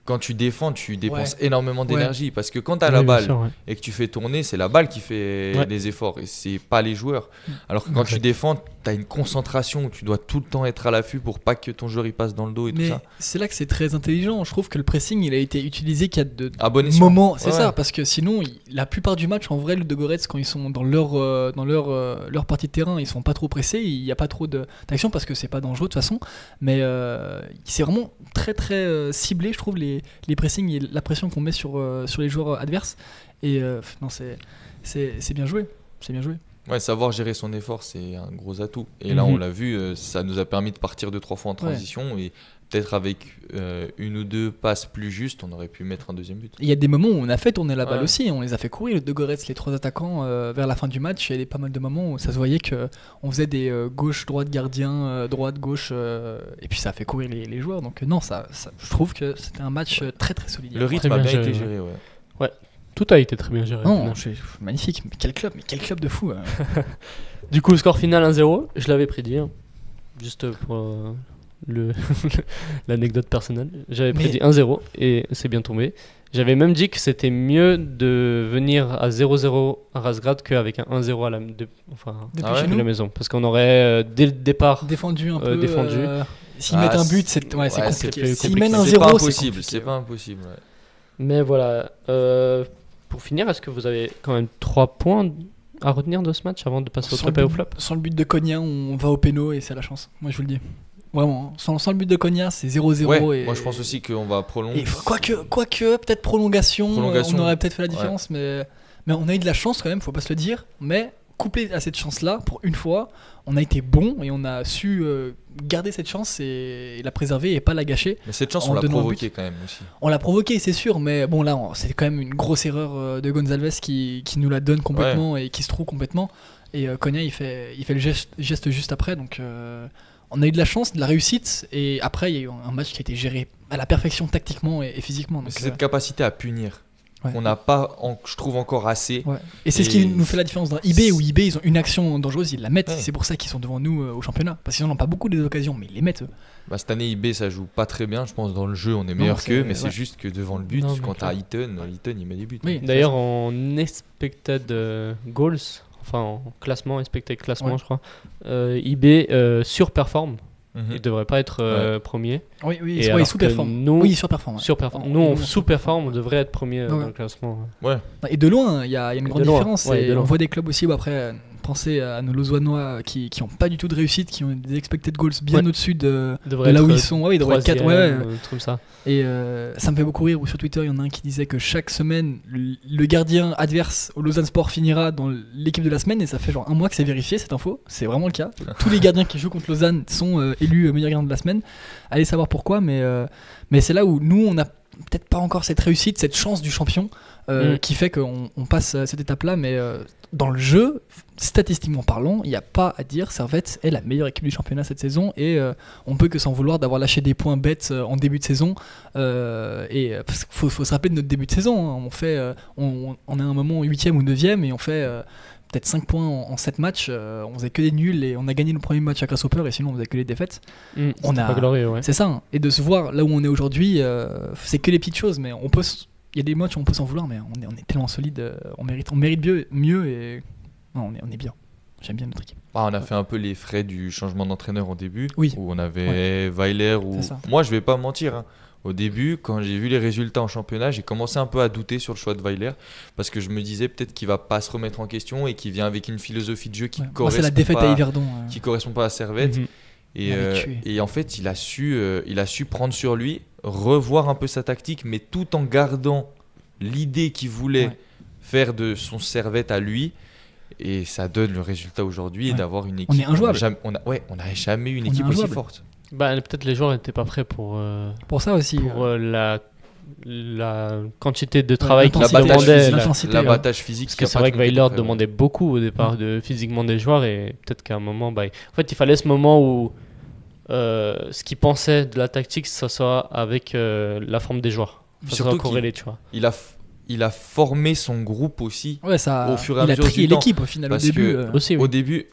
Quand tu défends, tu dépenses énormément d'énergie, parce que quand tu as la balle et que tu fais tourner, c'est la balle qui fait les efforts et c'est pas les joueurs. Alors que quand tu défends, tu as une concentration où tu dois tout le temps être à l'affût pour pas que ton joueur il passe dans le dos et tout ça. C'est là que c'est très intelligent. Je trouve que le pressing il a été utilisé qu'à de moments. C'est ça, parce que sinon, la plupart du match, en vrai, le Ludogorets, quand ils sont dans leur partie de terrain, ils sont pas trop pressés, il n'y a pas trop d'action parce que c'est pas dangereux de toute façon. Mais c'est vraiment très très ciblé, je trouve, les pressings et la pression qu'on met sur les joueurs adverses. Et non, c'est bien joué. C'est bien joué. Ouais, savoir gérer son effort, c'est un gros atout. Et là, on l'a vu, ça nous a permis de partir 2-3 fois en transition. Et peut-être avec une ou deux passes plus justes, on aurait pu mettre un deuxième but. Il y a des moments où on a fait tourner la balle aussi. On les a fait courir, le Ludogorets, les 3 attaquants, vers la fin du match. Il y a pas mal de moments où ça se voyait qu'on faisait des gauche-droite gardiens, droite-gauche. Et puis ça a fait courir les joueurs. Donc non, je trouve que c'était un match très très solide. Le rythme a bien été géré, ouais. Tout a été très bien géré. Non, magnifique. Mais quel club de fou. Du coup, score final 1-0. Je l'avais prédit. Juste pour l'anecdote personnelle. J'avais prédit 1-0 et c'est bien tombé. J'avais même dit que c'était mieux de venir à 0-0 à Razgrad qu'avec un 1-0 à la maison. Parce qu'on aurait, dès le départ, défendu un peu. S'ils mettent un but, c'est compliqué. S'ils mettent un 0, c'est pas impossible. Ouais. Mais voilà. Pour finir, est-ce que vous avez quand même 3 points à retenir de ce match avant de passer au top et au flop? Sans le but de Konya, on va au péno et c'est à la chance. Moi, je vous le dis. Vraiment, sans le but de Konya, c'est 0-0. Ouais, moi, je pense aussi qu'on va prolonger. Quoique, peut-être prolongation, on aurait peut-être fait la différence. Mais on a eu de la chance quand même, faut pas se le dire. Mais couplé à cette chance-là, pour une fois, on a été bon et on a su garder cette chance et la préserver et pas la gâcher. Mais cette chance, on l'a provoquée quand même aussi. On l'a provoquée, c'est sûr, mais bon, là, c'est quand même une grosse erreur de Gonzalez qui nous la donne complètement et qui se trouve complètement. Et Konya, il fait le geste juste après. Donc, on a eu de la chance, de la réussite. Et après, il y a eu un match qui a été géré à la perfection tactiquement et physiquement. Donc, c'est cette capacité à punir. On n'a pas, je trouve, encore assez. Et c'est ce qui nous fait la différence dans eBay, où eBay, ils ont une action dangereuse, ils la mettent. C'est pour ça qu'ils sont devant nous au championnat. Parce qu'ils n'en ont pas beaucoup des occasions, mais ils les mettent. Cette année, eBay, ça joue pas très bien. Je pense dans le jeu, on est meilleur qu'eux, mais c'est juste que devant le but, quand t'as Eaton, il met des buts. Oui, d'ailleurs, en expected goals, enfin en classement, expected classement, je crois, eBay surperforme. Il devrait pas être premier. Oui, il sous-performe. Il surperforme. Nous, on sous-performe, on devrait être premier dans le classement. Et de loin, il y a une grande différence. On voit des clubs aussi où après, pensez à nos Lausannois qui n'ont pas du tout de réussite, qui ont des expected goals bien au-dessus de là où ils sont. Ils devraient être 4. Comme ça. Et ça me fait beaucoup rire. Ou sur Twitter, il y en a un qui disait que chaque semaine, le gardien adverse au Lausanne Sport finira dans l'équipe de la semaine. Et ça fait genre un mois que c'est vérifié cette info. C'est vraiment le cas. Tous les gardiens qui jouent contre Lausanne sont élus meilleurs gardiens de la semaine. Allez savoir pourquoi, mais c'est là où nous, peut-être pas encore cette réussite, cette chance du champion qui fait qu'on passe cette étape-là, mais dans le jeu, statistiquement parlant, il n'y a pas à dire, Servette est la meilleure équipe du championnat cette saison et on peut que s'en vouloir d'avoir lâché des points bêtes en début de saison. Parce qu'il faut se rappeler de notre début de saison, hein. On est à un moment 8e ou 9e et on fait peut-être 5 points en 7 matchs, on faisait que des nuls et on a gagné le premier match à Grasshopper et sinon on faisait que les défaites. Pas glorieux, ouais. C'est ça, hein. Et de se voir là où on est aujourd'hui, c'est que les petites choses, mais il y a des matchs où on peut s'en vouloir, mais on est tellement solide, on mérite mieux et non, on est bien. J'aime bien notre équipe. On a fait un peu les frais du changement d'entraîneur au début, oui. Où on avait Weiler. Moi, je vais pas mentir, hein. Au début, quand j'ai vu les résultats en championnat, j'ai commencé un peu à douter sur le choix de Weiler parce que je me disais peut-être qu'il va pas se remettre en question et qu'il vient avec une philosophie de jeu qui correspond c'est la défaite à Yverdon, qui correspond pas à Servette. Et en fait, il a su prendre sur lui, revoir un peu sa tactique, mais tout en gardant l'idée qu'il voulait faire de son Servette à lui. Et ça donne le résultat aujourd'hui et d'avoir une équipe. On est injouable. On n'a jamais eu une équipe aussi forte. Peut-être les joueurs n'étaient pas prêts pour ça aussi. Pour la quantité de travail qu'ils demandaient. L'abattage l'abattage physique. Parce que c'est vrai que Weiler demandait beaucoup au départ physiquement des joueurs et peut-être qu'à un moment, en fait, il fallait ce moment où ce qu'il pensait de la tactique, ça soit avec la forme des joueurs. Ça soit corrélé, tu vois. Il a formé son groupe aussi au fur et à mesure. Il a trié l'équipe au final au début. Au début,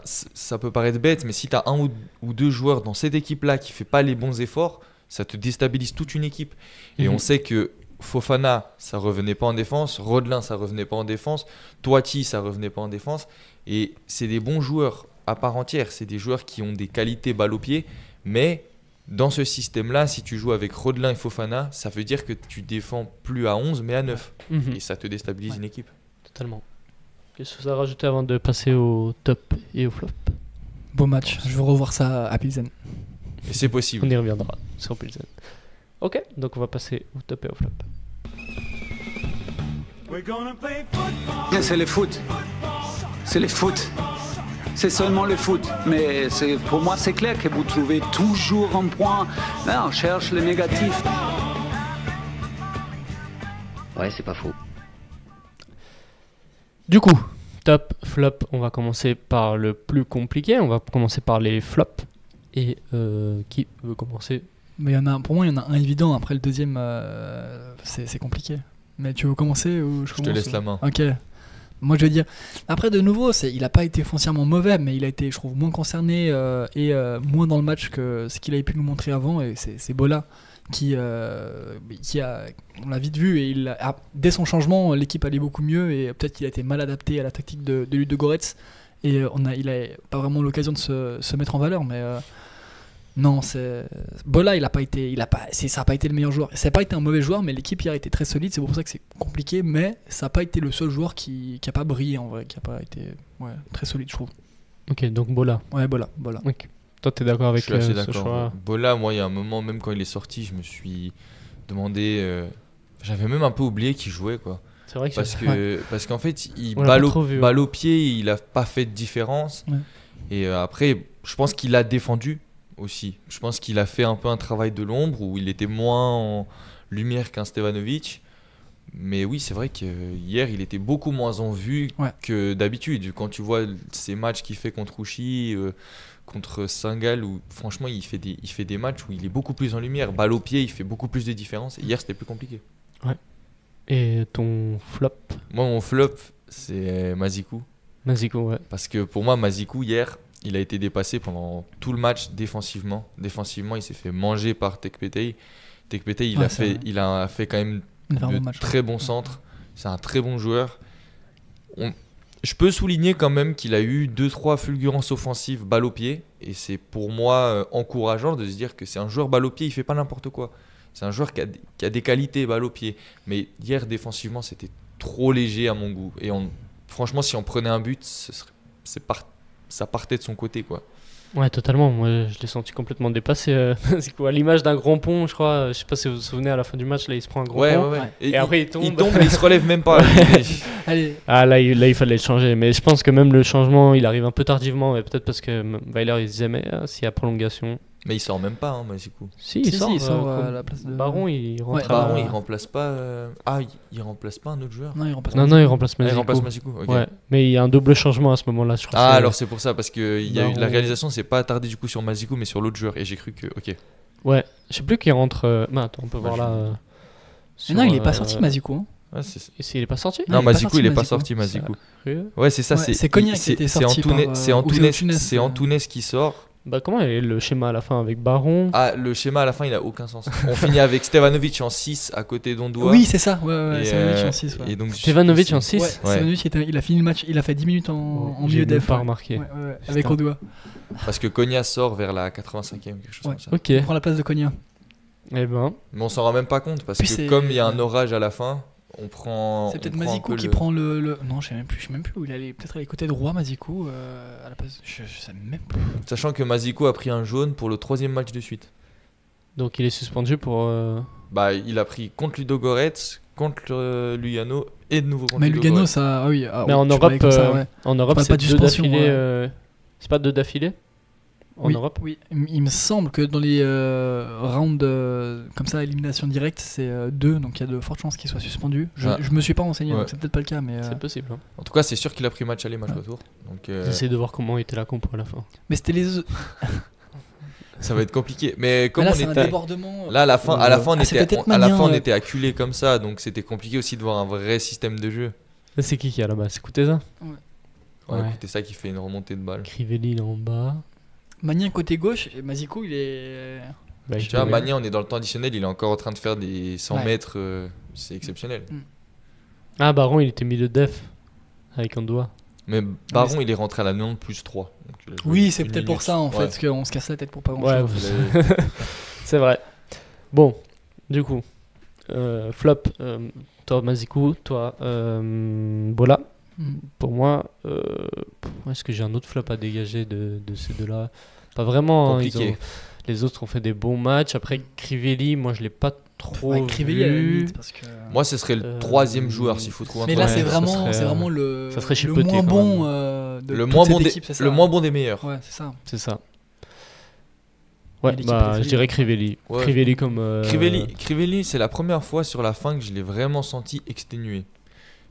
ça peut paraître bête, mais si tu as un ou deux joueurs dans cette équipe-là qui ne fait pas les bons efforts, ça te déstabilise toute une équipe. Et on sait que Fofana, ça revenait pas en défense. Rodelin, ça revenait pas en défense. Toiti, ça revenait pas en défense. Et c'est des bons joueurs à part entière. C'est des joueurs qui ont des qualités balle au pied, mais dans ce système-là, si tu joues avec Rodelin et Fofana, ça veut dire que tu défends plus à 11 mais à 9. Et ça te déstabilise une équipe. Totalement. Qu'est-ce que ça a rajouté avant de passer au top et au flop? Beau match, je veux revoir ça à Pilsen. Et c'est possible. On y reviendra sur Pilsen. Ok, donc on va passer au top et au flop. C'est le foot. C'est le foot. C'est seulement le foot. Mais pour moi, c'est clair que vous trouvez toujours un point. Là, on cherche le négatif. Ouais, c'est pas faux. Du coup, top, flop, on va commencer par le plus compliqué. On va commencer par les flops. Et qui veut commencer? Mais pour moi, il y en a un évident. Après, le deuxième, c'est compliqué. Mais tu veux commencer ou je te laisse la main. Ok. Moi, je vais dire. Après, de nouveau, il n'a pas été foncièrement mauvais, mais il a été, je trouve, moins concerné et moins dans le match que ce qu'il avait pu nous montrer avant. Et c'est Bola qui a, on l'a vite vu, et dès son changement, l'équipe allait beaucoup mieux. Et peut-être qu'il a été mal adapté à la tactique de Ludogorets. Et il a pas vraiment l'occasion de se mettre en valeur, mais. Non, Bola, ça n'a pas été le meilleur joueur. Ça n'a pas été un mauvais joueur, mais l'équipe hier était très solide. C'est pour ça que c'est compliqué, mais ça n'a pas été le seul joueur qui n'a pas brillé en vrai, qui n'a pas été très solide, je trouve. Ok, donc Bola. Ouais, Bola. Okay. Toi, t'es d'accord avec ce choix? Bola, moi, il y a un moment, même quand il est sorti, je me suis demandé. J'avais même un peu oublié qu'il jouait, quoi. C'est vrai que parce qu'en fait, balle au pied, il n'a pas fait de différence. Ouais. Et après, je pense qu'il a défendu aussi. Je pense qu'il a fait un peu un travail de l'ombre où il était moins en lumière qu'un Stevanovic. Mais oui, c'est vrai qu'hier, il était beaucoup moins en vue que d'habitude. Quand tu vois ces matchs qu'il fait contre Ouchy, contre Saint-Gall, où franchement, il fait des matchs où il est beaucoup plus en lumière. Balle au pied, il fait beaucoup plus de différence. Et hier, c'était plus compliqué. Ouais. Et ton flop? Moi, mon flop, c'est Mazikou. Mazikou, ouais. Parce que pour moi, Mazikou, hier, il a été dépassé pendant tout le match défensivement. Défensivement, il s'est fait manger par Tekpetei. Tekpetei, il a fait quand même de très bons centres. C'est un très bon joueur. Je peux souligner quand même qu'il a eu 2-3 fulgurances offensives balle au pied. Et c'est pour moi encourageant de se dire que c'est un joueur balle au pied, il ne fait pas n'importe quoi. C'est un joueur qui a des qualités balle au pied. Mais hier, défensivement, c'était trop léger à mon goût. Et franchement, si on prenait un but, ça partait de son côté, quoi. Ouais, totalement. Moi, je l'ai senti complètement dépassé. C'est quoi, à l'image d'un grand pont, je crois. Je sais pas si vous vous souvenez, à la fin du match, là, il se prend un grand pont. Ouais. Et après, il tombe. Il tombe, mais il se relève même pas. Allez. Ah, là, il fallait le changer. Mais je pense que même le changement, il arrive un peu tardivement. Et peut-être parce que Weiler, il se disait, mais s'il y a prolongation. Mais il sort même pas, hein, Mazikou. Si, il sort, il sort comme à la place de Baron, il rentre. Ouais, à Baron, la- il remplace pas. Il remplace pas un autre joueur. Non, il remplace. Non, il remplace Ah, il Mazikou. remplace Mazikou. Ok. Ouais, mais il y a un double changement à ce moment-là, je crois. Ah, C'est- alors c'est pour ça, parce que il y a eu, la Baron. réalisation s'est pas attardée du coup sur Mazikou, mais sur l'autre joueur. Et j'ai cru que. Ok. Ouais, je sais plus qui rentre. Mais attends, on peut voir je- là. Mais sur, non, il est pas sorti, Mazikou. Hein. Ouais, Et s'il est pas sorti Non, Non, il est pas Mazikou, sorti, il est pas Mazikou. sorti, Mazikou. Sérieux Ouais, c'est ça. Ouais, c'est Cognac qui était sorti par, C'est ou Antunes c'est Antunes, qui sort. Bah, comment est le schéma à la fin avec Baron? Ah, le schéma à la fin, il a aucun sens. On finit avec Stevanovic en 6 à côté d'Ondoa. Oui, c'est ça. Ouais, Et, Stevanovic en 6. et donc, Stevanovic en Ouais. 6 Ouais, Stevanovic, il a fini le match, il a fait 10 minutes en J'ai milieu même def. pas ouais. remarqué. Ouais, avec Odoa. Parce que Cognac sort vers la 85e, quelque chose Ouais. comme ça. Ok. Il prend la place de Cognac. Eh ben, Mais on s'en rend même pas compte parce Puis que c'est- comme il y a un orage à la fin, on prend. C'est peut-être on prend un Mazikou peu qui le- prend le. Non, je sais même plus où il allait. Peut-être aller côté droit, Mazikou, à la place. Je sais même plus. Sachant que Mazikou a pris un jaune pour le 3e match de suite. donc il est suspendu pour. Bah, il a pris contre Ludogorets, contre Lugano et de nouveau contre Mais Ludogorets. Lugano, ça. Ah oui, Mais en tu Europe, parlais comme ça, ouais. en Europe, parle c'est pas de 2 suspension, d'affilée. ouais. C'est pas 2 d'affilée en Oui, Europe? oui. Il me semble que dans les rounds comme ça, élimination directe, c'est 2, donc il y a de fortes chances qu'il soit suspendu. Je me suis pas renseigné, Ouais. donc c'est peut-être pas le cas, mais. C'est possible. Hein. En tout cas, c'est sûr qu'il a pris match aller, match Ouais. retour. Donc, J'essaie de voir comment était la compo à la fin. Mais c'était les. ça va être compliqué. Mais Mais comme là, on c'est un était. débordement. Là, à la fin, on c'était était, peut-être à la Magnin, fin, on ouais. était acculé comme ça, donc c'était compliqué aussi de voir un vrai système de jeu. Là, c'est qui est là-bas? C'est Kuteza? Ouais, Ouais. écoutez ça qui fait une remontée de balle. Crivelli il est en bas. Magnin côté gauche, et Mazikou, il est. Bah, Tu vois, Magnin, on est dans le temps additionnel, il est encore en train de faire des 100 Ouais. mètres, c'est exceptionnel. Ah, Baron, il était milieu de def avec un doigt. Mais Baron, il est rentré à la 90 plus 3. Donc, il a joué Oui, c'est une peut-être pour minute. ça en Ouais. fait, qu'on se casse la tête pour pas grand Ouais, chose. c'est vrai. Bon, du coup, flop, toi Mazikou, toi Bola. Pour moi, est-ce que j'ai un autre flop à dégager de ces deux-là? Pas vraiment. Hein, Compliqué. les autres ont fait des bons matchs. Après, Crivelli, moi je l'ai pas trop Ouais, Crivelli à la vu. limite, parce que. Moi, ce serait le 3e joueur s'il faut trouver un Mais là, troisième. c'est ça vraiment, serait, c'est vraiment le, ça serait le chipoté, moins quand bon même. de le toute moins cette bon, équipe, c'est ça, le hein. moins bon des meilleurs. Ouais, c'est ça. C'est ça. Ouais, l'équipe bah, est je dirais Crivelli. Ouais. Crivelli comme. Crivelli, c'est la première fois sur la fin que je l'ai vraiment senti exténué.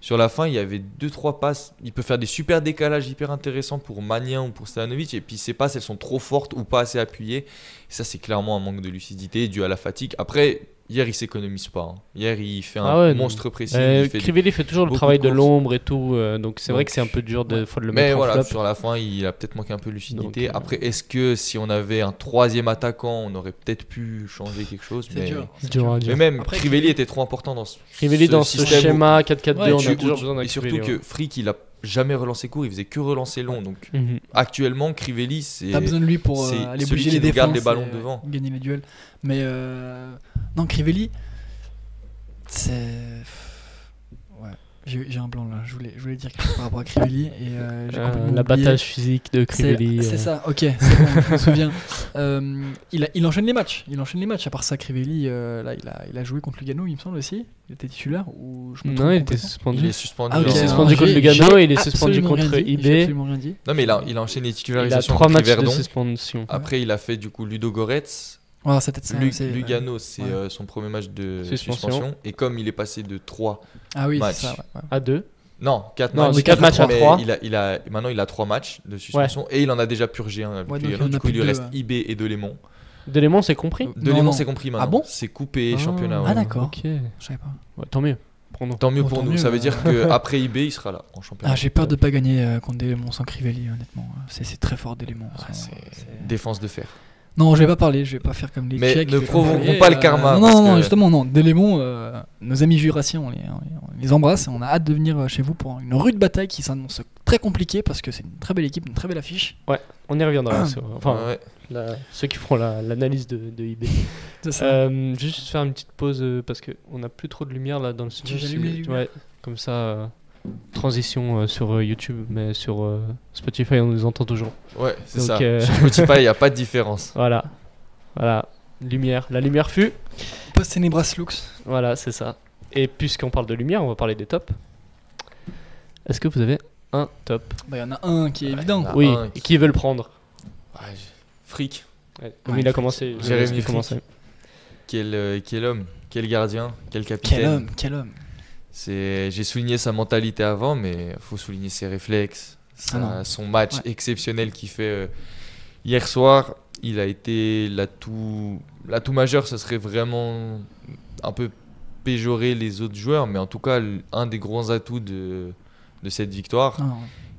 Sur la fin, il y avait 2-3 passes. Il peut faire des super décalages hyper intéressants pour Magnin ou pour Stevanovic. Et puis ces passes, elles sont trop fortes ou pas assez appuyées. Et ça, c'est clairement un manque de lucidité dû à la fatigue. Après, hier, il s'économise pas. Hein. Hier, il fait un monstre précis. Il fait Crivelli fait toujours le beaucoup travail de de courses. l'ombre et tout. Donc c'est vrai Donc, que c'est un peu dur des fois de le Mais mettre en voilà, flop. sur la fin, il a peut-être manqué un peu de lucidité. Donc, Après, est-ce que si on avait un 3e attaquant, on aurait peut-être pu changer quelque chose? C'est Mais, dur. C'est dur à dire. mais même, Après, Crivelli était trop important dans ce Crivelli dans ce système où- schéma 4-4-2, Ouais, on tu- a toujours où- besoin d'un et surtout Crivelli, que Frick, il a jamais relancé court, il faisait que relancer long. Donc ouais. Mhm. actuellement, Crivelli, c'est T'as besoin de lui pour c'est aller celui bouger qui les nous garde défenses, les ballons et, devant. gagner les duels. Mais non, Crivelli, c'est. Ouais, j'ai un blanc là. Je voulais dire quelque chose par rapport à Crivelli et j'ai complètement oublié. L'abattage physique de Crivelli. C'est ça, ok, c'est bon, je me souviens. Il enchaîne les matchs. À part ça, Crivelli, là, il a joué contre Lugano, il me semble aussi. Il était titulaire ou je me trompe Non, il était complètement suspendu. Il est suspendu. Ah, ok, Il est dans- suspendu non, contre j'ai- Lugano, j'ai il est suspendu absolument contre rien dit, j'ai IB. absolument rien dit. Non, mais il a enchaîné les Il a titularisations 3 contre matchs de Yverdon. suspension. Après, il a fait du coup Ludogorets. Ouais, c'est peut-être ça. c'est- Lugano, c'est ouais. son premier match de Suspension. suspension. Et comme il est passé de 3 Ah oui, matchs. c'est ça. Ouais. À 2. Non, 4 Non, matchs. de 4 matchs à Mais 3. maintenant, il a 3 matchs de suspension et il en a déjà purgé un. Ouais, Puis, donc il en a du coup, plus il lui que reste deux, ouais. IB et Delémont. Delémont, c'est compris. Delémont, non. c'est compris maintenant. Ah bon C'est coupé championnat. Ah, ouais. d'accord. Ok. Je savais pas. Ouais, tant mieux. Pour nous. Tant mieux Oh, pour tant nous. mieux, Ça veut ouais. dire qu'après IB, il sera là en championnat. Ah, j'ai peur de pas gagner contre Delémont sans Crivelli, honnêtement. C'est très fort Delémont. en ce Ah, moment. C'est- Défense de fer. Non, je vais pas parler, je vais pas faire comme les Mais Tchèques. ne je vais provoquons parler, pas le karma, Non, parce non, que- justement, non. Delémont, nos amis jurassiens, on les embrasse et on a hâte de venir chez vous pour une rude bataille qui s'annonce très compliquée parce que c'est une très belle équipe, une très belle affiche. On y reviendra. Enfin, Ouais. ceux qui feront l'analyse de IB. C'est ça. Juste faire une petite pause parce qu'on n'a plus trop de lumière là dans le studio. J'allume les lumières. Ouais, comme ça, transition sur YouTube, mais sur Spotify, on nous entend toujours. Ouais, c'est Donc, ça. Sur Spotify, il n'y a pas de différence. Voilà. Lumière. La lumière fut. Post Tenebras Lux. Voilà, c'est ça. Et puisqu'on parle de lumière, on va parler des tops. Est-ce que vous avez un top? Bah, il y en a un qui est évident. Ah, Oui. un Et qui veut le prendre? Ouais, Frick. Comme il a commencé. Jérémy commencé. Quel homme, quel gardien, quel capitaine. Quel homme. J'ai souligné sa mentalité avant, mais il faut souligner ses réflexes, son match exceptionnel qu'il fait hier soir. Il a été l'atout majeur. Ça serait vraiment un peu péjorer les autres joueurs, mais en tout cas un des gros atouts de cette victoire.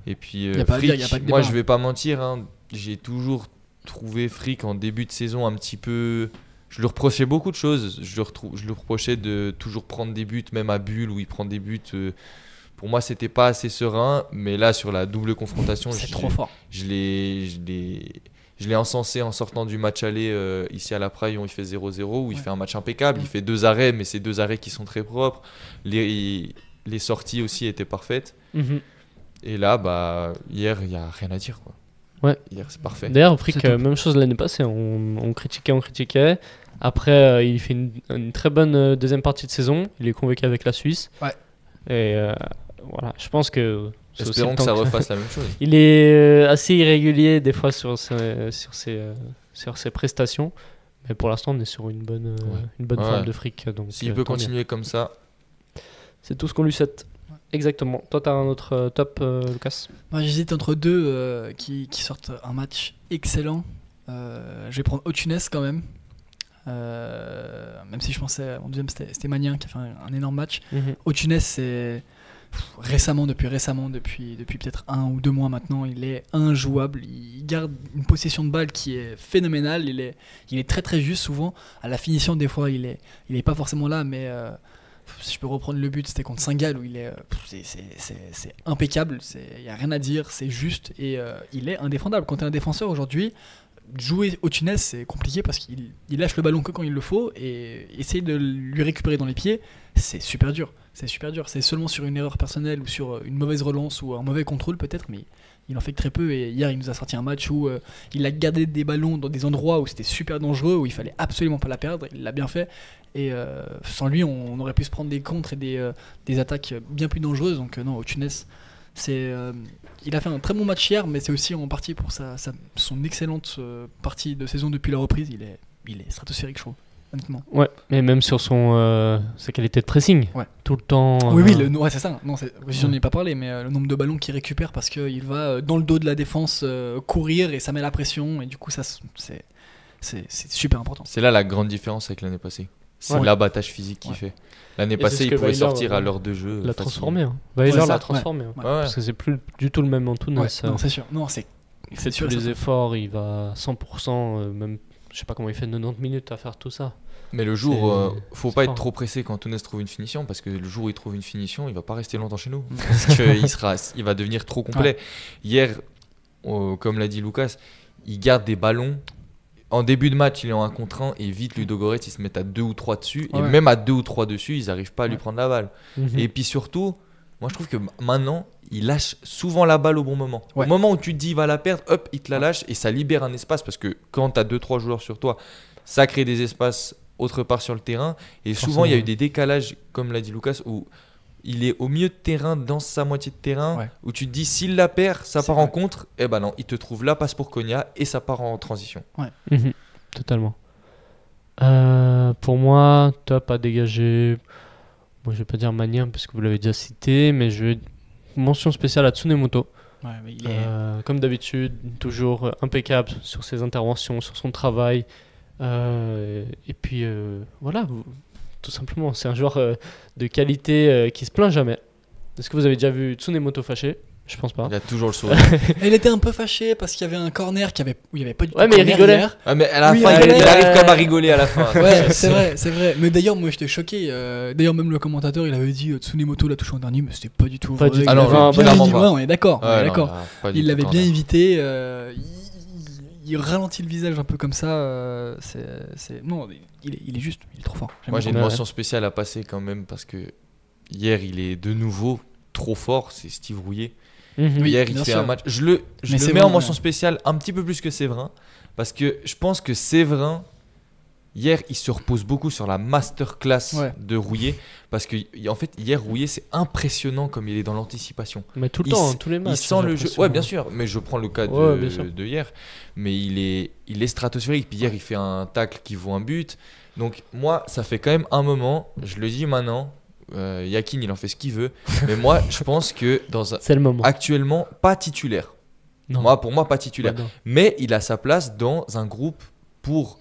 Et puis Frick, moi je vais pas mentir, hein, j'ai toujours trouvé Frick en début de saison un petit peu... Je lui reprochais beaucoup de choses. Je lui reprochais de toujours prendre des buts, même à Bulle où il prend des buts. Pour moi, c'était pas assez serein. Mais là, sur la double confrontation, c'est trop fort. Je l'ai encensé en sortant du match aller ici à la Praille où il fait 0-0, où il fait un match impeccable. Il fait 2 arrêts, mais c'est 2 arrêts qui sont très propres. Les sorties aussi étaient parfaites. Et là, hier, il n'y a rien à dire, quoi. Ouais. Hier, c'est parfait. D'ailleurs, Frick, même chose l'année passée. On critiquait. Après, il fait une très bonne deuxième partie de saison. Il est convoqué avec la Suisse. Ouais. Et voilà, je pense que... Espérons que ça refasse la même chose. Il est assez irrégulier des fois sur ses prestations. Mais pour l'instant, on est sur une bonne forme de Frick. S'il peut continuer comme ça... C'est tout ce qu'on lui souhaite. Exactement. Toi, tu as un autre top, Lucas? Moi, j'hésite entre deux qui sortent un match excellent. Je vais prendre Otunes quand même. Même si je pensais, mon deuxième, c'était Magnin qui a fait un énorme match. Otunes, c'est depuis peut-être 1 ou 2 mois maintenant, il est injouable. Il garde une possession de balle qui est phénoménale. Il est très très juste souvent. À la finition, des fois, il est pas forcément là, mais... si je peux reprendre le but, c'était contre Saint-Gall où il est, c'est impeccable, il n'y a rien à dire, c'est juste et il est indéfendable. Quand tu es un défenseur aujourd'hui, jouer au Tunis c'est compliqué parce qu'il lâche le ballon que quand il le faut et essayer de lui récupérer dans les pieds, c'est super dur. C'est seulement sur une erreur personnelle ou sur une mauvaise relance ou un mauvais contrôle peut-être, mais il en fait que très peu. Et hier il nous a sorti un match où il a gardé des ballons dans des endroits où c'était super dangereux, où il fallait absolument pas la perdre. Il l'a bien fait. Et sans lui, on aurait pu se prendre des contres et des attaques bien plus dangereuses. Donc non, au Tunis, il a fait un très bon match hier, mais c'est aussi en partie pour son excellente partie de saison depuis la reprise. Il est stratosphérique, je trouve, honnêtement. Ouais, mais même sur sa qualité de pressing, tout le temps. Oui, c'est ça. Non, j'en ai pas parlé, mais le nombre de ballons qu'il récupère parce qu'il va dans le dos de la défense courir et ça met la pression. Et du coup, ça c'est super important. C'est là la grande différence avec l'année passée. C'est l'abattage physique qu'il fait. L'année passée, il pouvait sortir à l'heure de jeu. L'a transformé. Weiler l'a transformé. Parce que c'est plus du tout le même Antunes. Non, c'est sûr. Non, il fait tous les efforts, il va à 100%. Même, je sais pas comment il fait 90 minutes à faire tout ça. Mais le jour, faut pas être trop pressé quand Antunes trouve une finition, parce que le jour où il trouve une finition, il va pas rester longtemps chez nous. Parce qu'il va devenir trop complet. Hier, comme l'a dit Lucas, il garde des ballons. En début de match, il est en 1 contre 1 et vite Ludogorets ils se mettent à 2 ou 3 dessus. Et même à 2 ou 3 dessus, ils n'arrivent pas à lui prendre la balle. Et puis surtout, moi je trouve que maintenant, il lâche souvent la balle au bon moment. Au moment où tu te dis il va la perdre, hop, il te la lâche et ça libère un espace. Parce que quand tu as 2-3 joueurs sur toi, ça crée des espaces autre part sur le terrain. Et souvent, il y a eu des décalages, comme l'a dit Lucas, où il est au milieu de terrain, dans sa moitié de terrain, où tu te dis s'il la perd, ça part en contre. Et ben non, il te trouve la passe pour Konya et ça part en transition. Totalement. Pour moi, top à dégager. Moi, je vais pas dire Magnin parce que vous l'avez déjà cité, mais je vais mention spéciale à Tsunemoto. Comme d'habitude, toujours impeccable sur ses interventions, sur son travail. Et puis voilà. Tout simplement, c'est un joueur de qualité qui se plaint jamais. Est-ce que vous avez déjà vu Tsunemoto fâché? Je pense pas. Il a toujours le sourire. Il était un peu fâché parce qu'il y avait un corner où il n'y avait pas du tout. Ouais, mais il rigolait. Mais à la fin, il arrive quand même à rigoler à la fin. Ouais, c'est vrai. Mais d'ailleurs, moi j'étais choqué. D'ailleurs, même le commentateur, il avait dit Tsunemoto l'a touché en dernier, mais c'était pas du tout vrai. On est d'accord. Il l'avait bien évité. Il ralentit le visage un peu comme ça. Non, il est juste, il est trop fort. Moi, j'ai une mention spéciale à passer quand même parce que hier, il est de nouveau trop fort. C'est Steve Rouillet. Hier, il fait un match. Je le mets en mention spéciale un petit peu plus que Séverin parce que je pense que Séverin, Hier, il se repose beaucoup sur la masterclass de Rouillet. Parce que, en fait, hier, Rouillet, c'est impressionnant comme il est dans l'anticipation. Mais tout le temps, tous les matchs. Il sent le jeu. Ouais, bien sûr. Mais je prends le cas de hier. Mais il est stratosphérique. Puis hier, il fait un tacle qui vaut un but. Donc, moi, ça fait quand même un moment. Je le dis maintenant. Yakin, il en fait ce qu'il veut. Mais moi, je pense que c'est le moment. Actuellement, pas titulaire. Non. Pour moi, pas titulaire. Ouais, mais il a sa place dans un groupe pour.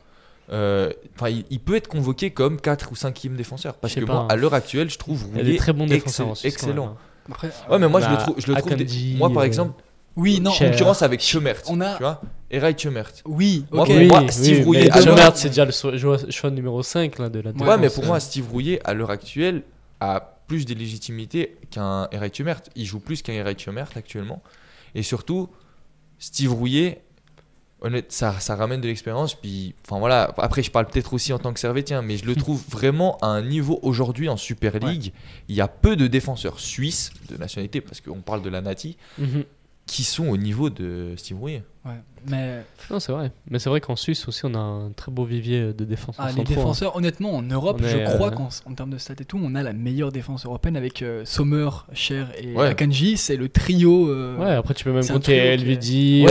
Il peut être convoqué comme 4 ou 5e défenseur. Parce que moi, à l'heure actuelle, je trouve Rouillet. Il y a des très bons défenseurs en Suisse, excellent. Après, ouais, mais moi, je le trouve. Moi, par exemple. Oui, non. En concurrence avec Tchemert. Tu vois, Eraï Tchemert. Oui, ok. Moi, Steve Rouillet. Tchemert, c'est déjà le choix numéro 5 là, de la défense. Ouais, mais pour moi, Steve Rouillet, à l'heure actuelle, a plus de légitimité qu'un Eraï Tchemert. Il joue plus qu'un Eraï Tchemert actuellement. Et surtout, Steve Rouillet, ça ramène de l'expérience. Puis, enfin voilà. Après, je parle peut-être aussi en tant que Servetien, mais je le trouve vraiment à un niveau aujourd'hui en Super League. Il y a peu de défenseurs suisses de nationalité, parce qu'on parle de la Nati, qui sont au niveau de Steve Rouillet. Ouais, mais non, c'est vrai. Mais c'est vrai qu'en Suisse aussi, on a un très beau vivier de défenseurs. Les défenseurs, honnêtement, en Europe, je crois qu'en termes de stats et tout, on a la meilleure défense européenne avec Sommer, Cher et Akanji. C'est le trio. Ouais, après tu peux même compter Elvedi,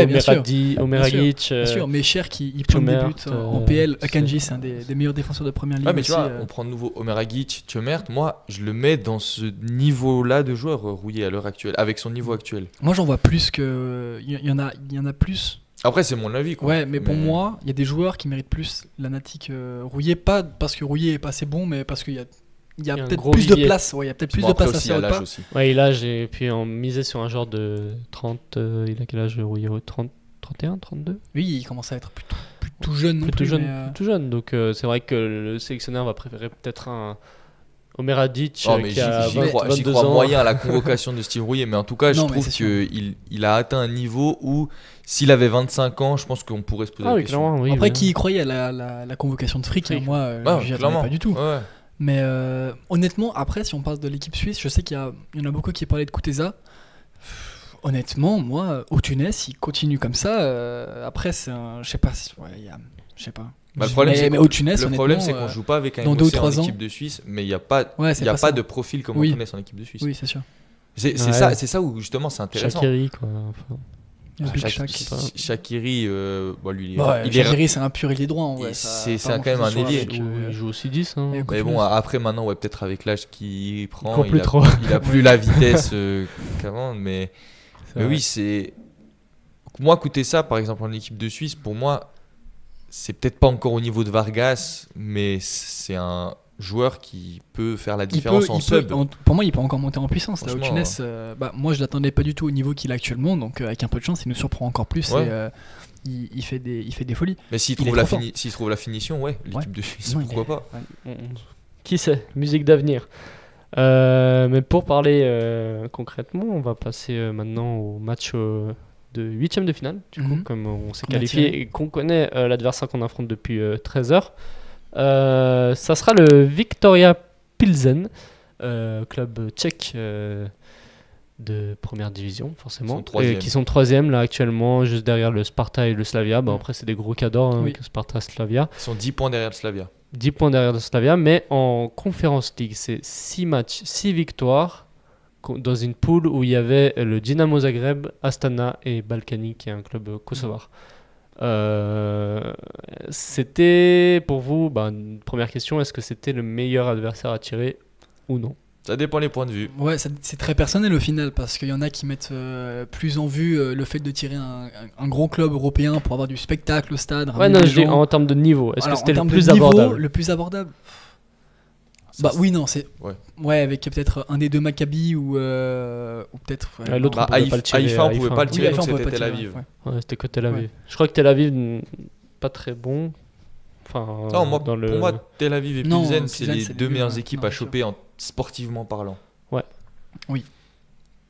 Omeragic. Bien sûr, mais Cher qui prend des buts en PL. Akanji, c'est un des meilleurs défenseurs de première ligue. Ouais, mais tu vois, on prend de nouveau Omeragic, Tchemert. Moi, je le mets dans ce niveau-là de joueur, Rouillet, à l'heure actuelle, avec son niveau actuel. Moi, j'en vois plus que. Il y en a plus. Après, c'est mon avis, quoi. Ouais, mais pour moi, il y a des joueurs qui méritent plus la Nati que Rouillet. Pas parce que Rouillet est pas assez bon, mais parce qu'il y a peut-être plus de place. Ouais, il y a peut-être plus de place à faire le pas. Ouais, il a l'âge, et puis on misait sur un genre de 30. Il a quel âge, Rouillet? 31, 32? Oui, il commence à être plutôt jeune. Plutôt jeune. Donc, c'est vrai que le sélectionneur va préférer peut-être un Omeragic qui a 22 ans. Moyen à la convocation de Steve Rouillet, mais en tout cas, je trouve qu'il a atteint un niveau où, s'il avait 25 ans, je pense qu'on pourrait se poser la question. Oui, après, qui y croyait à la convocation de Frick, moi, j'y attendais pas du tout. Ouais. Mais honnêtement, après, si on parle de l'équipe suisse, je sais qu'il y en a beaucoup qui parlaient de Kuteza. Honnêtement, moi, au Tunis, il continue comme ça. Après, c'est un. Je sais pas. Je sais pas. Bah, le problème, c'est qu'on joue pas avec un Écossais en équipe de Suisse, mais il n'y a pas de profil comme on connaît en équipe de Suisse. Oui, c'est sûr. C'est ça où justement c'est intéressant. Shaqiri, quoi. Shaqiri, lui, Shaqiri, c'est un pur ailier droit. En vrai, c'est quand même un ailier. Il joue aussi 10. Mais bon, après, maintenant, peut-être avec l'âge qu'il prend, il a plus la vitesse qu'avant. Mais oui, c'est. Moi, écoutez ça, par exemple, en équipe de Suisse, pour moi. C'est peut-être pas encore au niveau de Vargas, mais c'est un joueur qui peut faire la différence en sub. Pour moi, il peut encore monter en puissance. Là, au Tunis, moi, je l'attendais pas du tout au niveau qu'il a actuellement, donc avec un peu de chance, il nous surprend encore plus. Et, il fait des folies. Mais s'il trouve la finition, l'équipe de Suisse, pourquoi pas. Qui sait, musique d'avenir. Mais pour parler concrètement, on va passer maintenant au match de 8e de finale, du coup, comme on s'est qualifié et qu'on connaît l'adversaire qu'on affronte depuis 13 heures. Ça sera le Viktoria Pilsen, club tchèque de première division, forcément, qui sont 3e là actuellement, juste derrière le Sparta et le Slavia. Après, c'est des gros cadors, avec le Sparta Slavia. Ils sont 10 points derrière le Slavia. 10 points derrière le Slavia, mais en Conference League, c'est 6 matchs, 6 victoires. Dans une poule où il y avait le Dynamo Zagreb, Astana et Balkany, qui est un club kosovar. C'était pour vous, une première question, est-ce que c'était le meilleur adversaire à tirer ou non? Ça dépend des points de vue. Ouais, c'est très personnel au final, parce qu'il y en a qui mettent plus en vue le fait de tirer un gros club européen pour avoir du spectacle au stade. Je dis en termes de niveau, est-ce que c'était le plus abordable? Le plus abordable. Oui, non, c'est. Ouais, avec peut-être un des deux Maccabi ou peut-être. L'autre, on pouvait pas le tirer. Haïfa, on pouvait pas le tirer, donc c'était Tel Aviv. Ouais, c'était que Tel Aviv. Je crois que Tel Aviv, pas très bon. Non, pour moi, Tel Aviv et Pilsen, c'est les deux meilleures équipes à choper sportivement parlant. Ouais. Oui.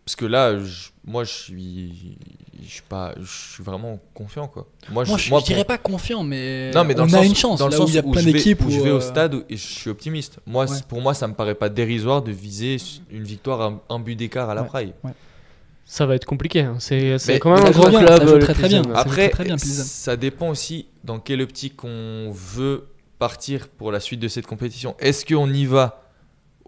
Parce que là, moi, je suis vraiment confiant, quoi. Moi, je dirais pas confiant, mais on a une chance. Dans le là sens où il y a plein d'équipes où je vais au stade et je suis optimiste. Pour moi, ça me paraît pas dérisoire de viser une victoire, un but d'écart à la Praille. Ouais. Ça va être compliqué. Hein. C'est quand même un grand club. Très bien. Après, ça dépend aussi dans quelle optique on veut partir pour la suite de cette compétition. Est-ce qu'on y va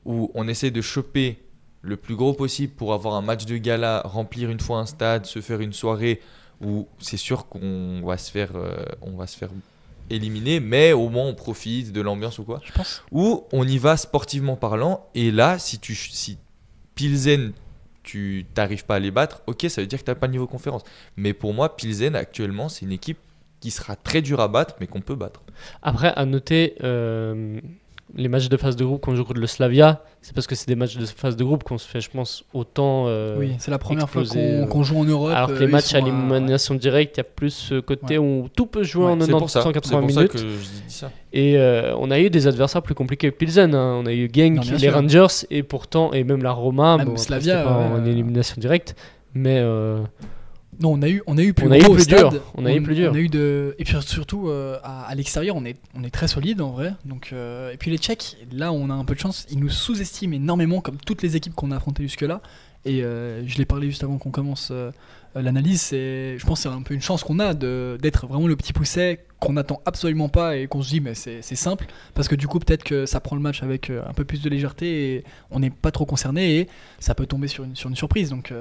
où on essaie de choper le plus gros possible pour avoir un match de gala, remplir une fois un stade, se faire une soirée où c'est sûr qu'on va se faire éliminer, mais au moins on profite de l'ambiance ou quoi. Je pense. Ou on y va sportivement parlant, et là, si Pilsen, tu n'arrives pas à les battre, ok, ça veut dire que tu n'as pas le niveau conférence. Mais pour moi, Pilsen, actuellement, c'est une équipe qui sera très dure à battre, mais qu'on peut battre. Après, à noter, les matchs de phase de groupe qu'on joue contre le Slavia, c'est parce que c'est des matchs de phase de groupe qu'on se fait, je pense, autant. Oui, c'est la première fois exploser, qu'on joue en Europe. Alors que les matchs à ils sont l'élimination directe, il y a plus ce côté où tout peut se jouer Ouais, en C'est pour ça, 90-180 c'est pour ça minutes. que je dis ça. Et on a eu des adversaires plus compliqués que Pilsen. Hein. On a eu Genk, Non, bien les sûr. Rangers et pourtant, et même la Roma. Même bon, après, Slavia, c'était pas ouais. en élimination directe. Mais Non, on a eu plus On a eu gros au plus dur. stade. On a eu plus dur. On a eu et puis surtout à l'extérieur, on est très solide en vrai. Donc et puis les Tchèques, là on a un peu de chance, ils nous sous-estiment énormément comme toutes les équipes qu'on a affrontées jusque-là. Et je l'ai parlé juste avant qu'on commence l'analyse. Je pense que c'est un peu une chance qu'on a d'être vraiment le petit pousset qu'on n'attend absolument pas et qu'on se dit mais c'est simple parce que du coup peut-être que ça prend le match avec un peu plus de légèreté et on n'est pas trop concerné et ça peut tomber sur une surprise. Donc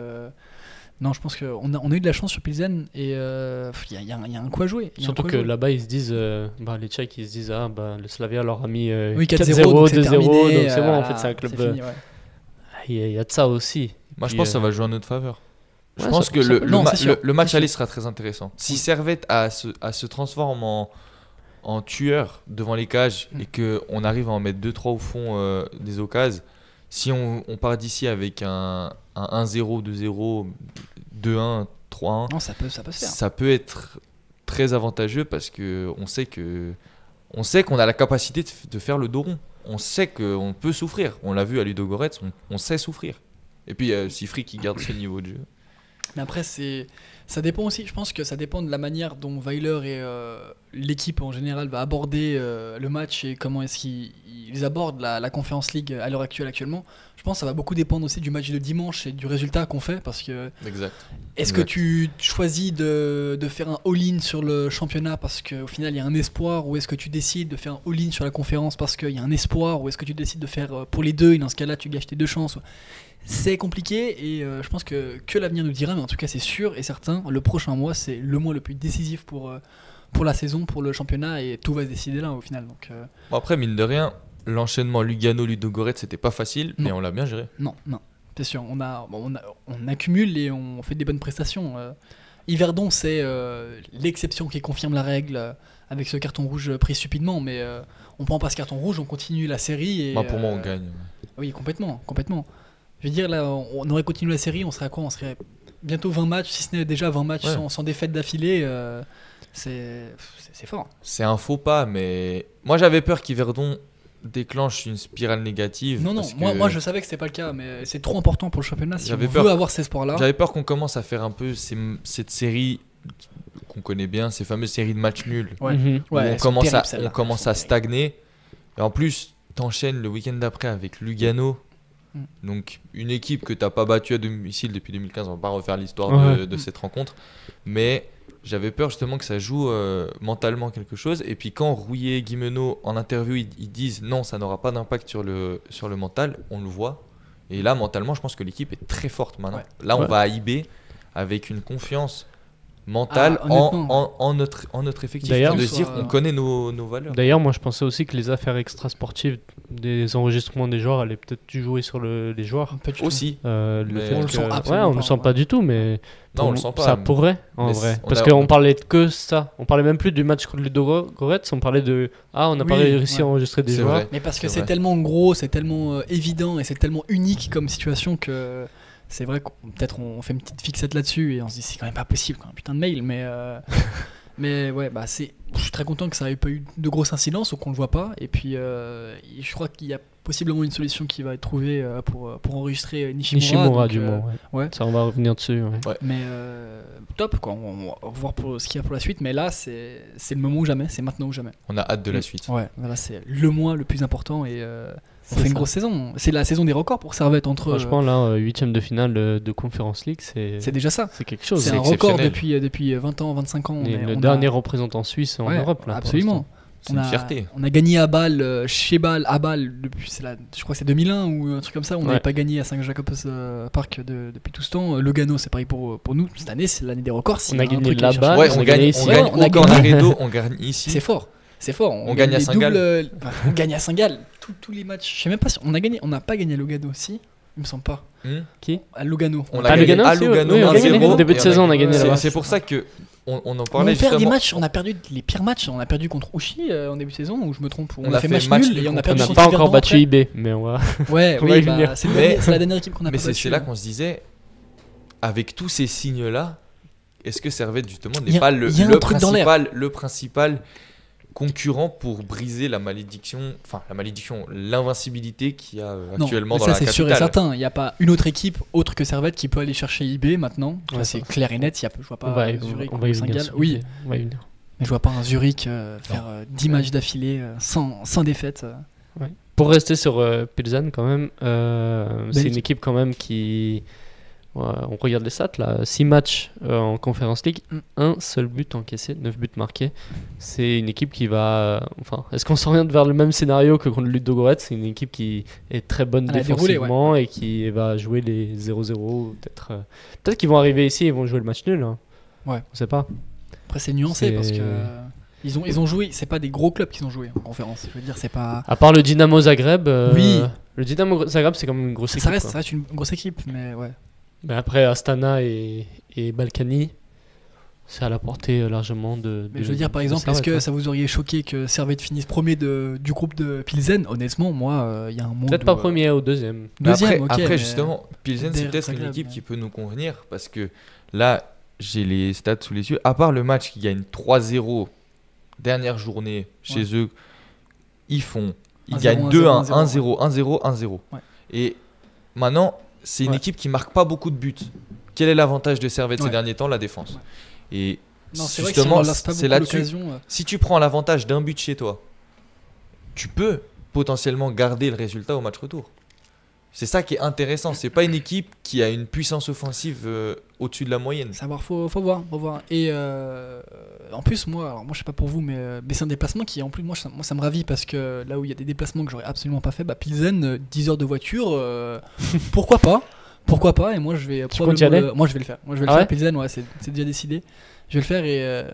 non, je pense qu'on a eu de la chance sur Pilsen et il y a un coup à jouer. Il y a un surtout coup à que jouer. là-bas, ils se disent, les Tchèques, ils se disent, le Slavia leur a mis Oui, 4-0, 4-0, donc c'est 2-0, terminé, donc c'est bon, en fait, c'est un club. c'est fini, ouais. Il y a de ça aussi. Moi, je Puis, pense que ça va jouer en notre faveur. Je ouais, pense ça- que ça- non, c'est sûr, le match c'est aller sûr. sera très intéressant. Si Oui. Servette se transforme en tueur devant les cages et qu'on arrive à en mettre 2-3 au fond des occasions, si on part d'ici avec un 1-0, 2-0, 2-1, 3-1, Non, ça peut se faire. ça peut être très avantageux parce qu'on sait qu'on a la capacité de faire le dos rond. On sait qu'on peut souffrir. On l'a vu à Ludogorets, on sait souffrir. Et puis Sifri qui garde ce niveau de jeu. Mais après, ça dépend aussi. Je pense que ça dépend de la manière dont Weiler et l'équipe en général va aborder le match et comment est-ce qu'ils abordent la Conference League à l'heure actuellement. Je pense que ça va beaucoup dépendre aussi du match de dimanche et du résultat qu'on fait parce que Exact. est-ce que tu choisis de faire un all-in sur le championnat parce qu'au final il y a un espoir ou est-ce que tu décides de faire un all-in sur la conférence parce qu'il y a un espoir ou est-ce que tu décides de faire pour les deux et dans ce cas-là tu gâches tes deux chances. C'est compliqué et je pense que l'avenir nous dira, mais en tout cas c'est sûr et certain, le prochain mois c'est le mois le plus décisif pour la saison, pour le championnat et tout va se décider là au final. Donc, Bon, après, mine de rien, l'enchaînement Lugano-Ludogorets, c'était pas facile, mais Non. on l'a bien géré. non, c'est sûr, on accumule et on fait des bonnes prestations. Yverdon c'est l'exception qui confirme la règle avec ce carton rouge pris stupidement, mais on prend pas ce carton rouge, on continue la série. Et, Pour moi, on gagne. Oui, complètement. Je veux dire, là, on aurait continué la série, on serait à quoi ? On serait bientôt 20 matchs, si ce n'est déjà 20 matchs Ouais. sans défaite d'affilée. C'est fort. C'est un faux pas, mais moi j'avais peur qu'Yverdon déclenche une spirale négative. Non, parce que moi je savais que c'était pas le cas, mais c'est trop important pour le championnat si on J'avais veut peur. avoir ces espoirs-là. J'avais peur qu'on commence à faire un peu cette série qu'on connaît bien, ces fameuses séries de matchs nuls. Ouais. Mhm. Où Ouais, on elles sont commence, terribles, celles-là. on commence à stagner. Et en plus, t'enchaînes le week-end d'après avec Lugano. Donc, une équipe que t'as pas battue à domicile depuis 2015. On va pas refaire l'histoire de cette rencontre. Mais j'avais peur justement que ça joue mentalement quelque chose. Et puis, quand Rouillet et Guimeno, en interview, ils disent non, ça n'aura pas d'impact sur le mental, on le voit. Et là, mentalement, je pense que l'équipe est très forte maintenant. Ouais. Là, on Ouais. va à IB avec une confiance mentale Ah, honnêtement. en notre effectif. D'ailleurs- De se dire, on connaît nos valeurs. D'ailleurs, moi je pensais aussi que les affaires extra-sportives des enregistrements des joueurs allaient peut-être jouer sur les joueurs. Pas du tout. Aussi. Le Mais- fait On le que- sent ouais, absolument on pas, le sent ouais. pas du tout, mais Non, on le sent pas. ça pourrait en Mais vrai. on Parce a- qu'on parlait que ça. On parlait même plus du match contre le Ludogorets, on parlait de on n'a pas Oui, réussi ouais. à enregistrer des C'est joueurs. vrai. Mais parce que C'est c'est vrai. tellement gros, c'est tellement évident et c'est tellement unique comme situation que c'est vrai qu'on peut-être on fait une petite fixette là-dessus et on se dit c'est quand même pas possible, quand même, putain de mail. Mais ouais, bah je suis très content que ça ait pas eu de grosses incidences ou qu'on le voit pas. Et puis je crois qu'il y a possiblement une solution qui va être trouvée pour enregistrer Nishimura. donc, Du moins. ouais. Ça, on va revenir dessus. Ouais. Mais top quoi, on va voir pour ce qu'il y a pour la suite. Mais là c'est le moment ou jamais, c'est maintenant ou jamais. On a hâte de la suite. Ouais, voilà, c'est le mois le plus important et on C'est fait une ça. grosse saison. C'est la saison des records pour Servette entre. Franchement, là, 8ème de finale de Conference League, c'est déjà ça. c'est quelque chose. C'est c'est un record exceptionnel. depuis 20 ans, 25 ans. Et le on dernier représentant suisse en Ouais, Europe. Là, pour absolument. C'est une fierté. On a gagné à Bâle, chez Bâle, à Bâle, je crois que c'est 2001 ou un truc comme ça. On n'avait pas gagné à Saint-Jacobs Park depuis tout ce temps. Lugano, c'est pareil pour nous. Cette année, c'est l'année des records. On a gagné là-bas, on gagne ici. On gagne ici. C'est fort. On gagne à Saint-Gall. On gagne à Saint-Gall. Tous les matchs. Je sais même pas si on n'a pas gagné à Lugano aussi. Il me semble pas. Qui? À Lugano. On a gagné à Lugano 1-0. Au début de saison, on a gagné là-bas. C'est pour ça que on en parlait on perd justement. des matchs, on a perdu les pires matchs. On a perdu contre Ouchy en début de saison, ou je me trompe. On a fait match nul et on a perdu. On n'a pas encore battu IB, mais on va. Ouais, oui, c'est la dernière équipe qu'on a pas battue. Mais c'est là qu'on se disait, avec tous ces signes-là, est-ce que Servette justement n'est pas le principal concurrent pour briser l'invincibilité qu'il y a actuellement dans la capitale? Ça c'est sûr et certain. Il n'y a pas une autre équipe autre que Servette qui peut aller chercher IB maintenant. Ouais, c'est clair et net. Je vois pas Zurich ou Saint-Gall. Oui, on va y venir. Mais je vois pas un Zurich faire 10 matchs d'affilée sans défaite. Ouais. Pour rester sur Pilsen quand même, c'est une équipe quand même qui... on regarde les stats là, 6 matchs en Conference League, un seul but encaissé, 9 buts marqués. C'est une équipe qui va... est-ce qu'on s'oriente vers le même scénario que contre Ludogorets? C'est une équipe qui est très bonne défensivement et qui va jouer les 0-0. Peut-être qu'ils vont arriver ici et ils vont jouer le match nul. Hein. Ouais. On sait pas. Après c'est nuancé parce que... Ils ont joué, c'est pas des gros clubs qu'ils ont joué en conférence. Je veux dire, c'est pas. À part le Dynamo Zagreb. Oui. Le Dynamo Zagreb, c'est quand même une grosse équipe. Ça reste une grosse équipe, mais ouais. Mais après, Astana et Balkany, c'est à la portée largement de. Mais je veux dire, par exemple, est-ce que ça vous aurait choqué que Servette finisse premier du groupe de Pilsen? Honnêtement, moi, il y a un monde. Peut-être pas premier, au deuxième. Après, justement, Pilsen, c'est peut-être une équipe qui peut nous convenir parce que là, j'ai les stats sous les yeux. À part le match qui gagne 3-0. Dernière journée chez eux, ils gagnent 2-1, 1-0, 1-0, 1-0. Ouais. Et maintenant, c'est une équipe qui marque pas beaucoup de buts. Quel est l'avantage de Servette ces derniers temps? La défense. Ouais. Et justement, c'est là-dessus. Si tu prends l'avantage d'un but chez toi, tu peux potentiellement garder le résultat au match retour. C'est ça qui est intéressant. C'est pas une équipe qui a une puissance offensive au-dessus de la moyenne. Savoir, faut voir. Et en plus, moi je sais pas pour vous, mais c'est un déplacement qui, en plus, moi ça me ravit parce que là où il y a des déplacements que j'aurais absolument pas fait, Pilsen, 10 heures de voiture, pourquoi pas. Et moi je vais probablement moi je vais le faire. Moi je vais le faire. Pilsen, ouais, c'est déjà décidé. Je vais le faire et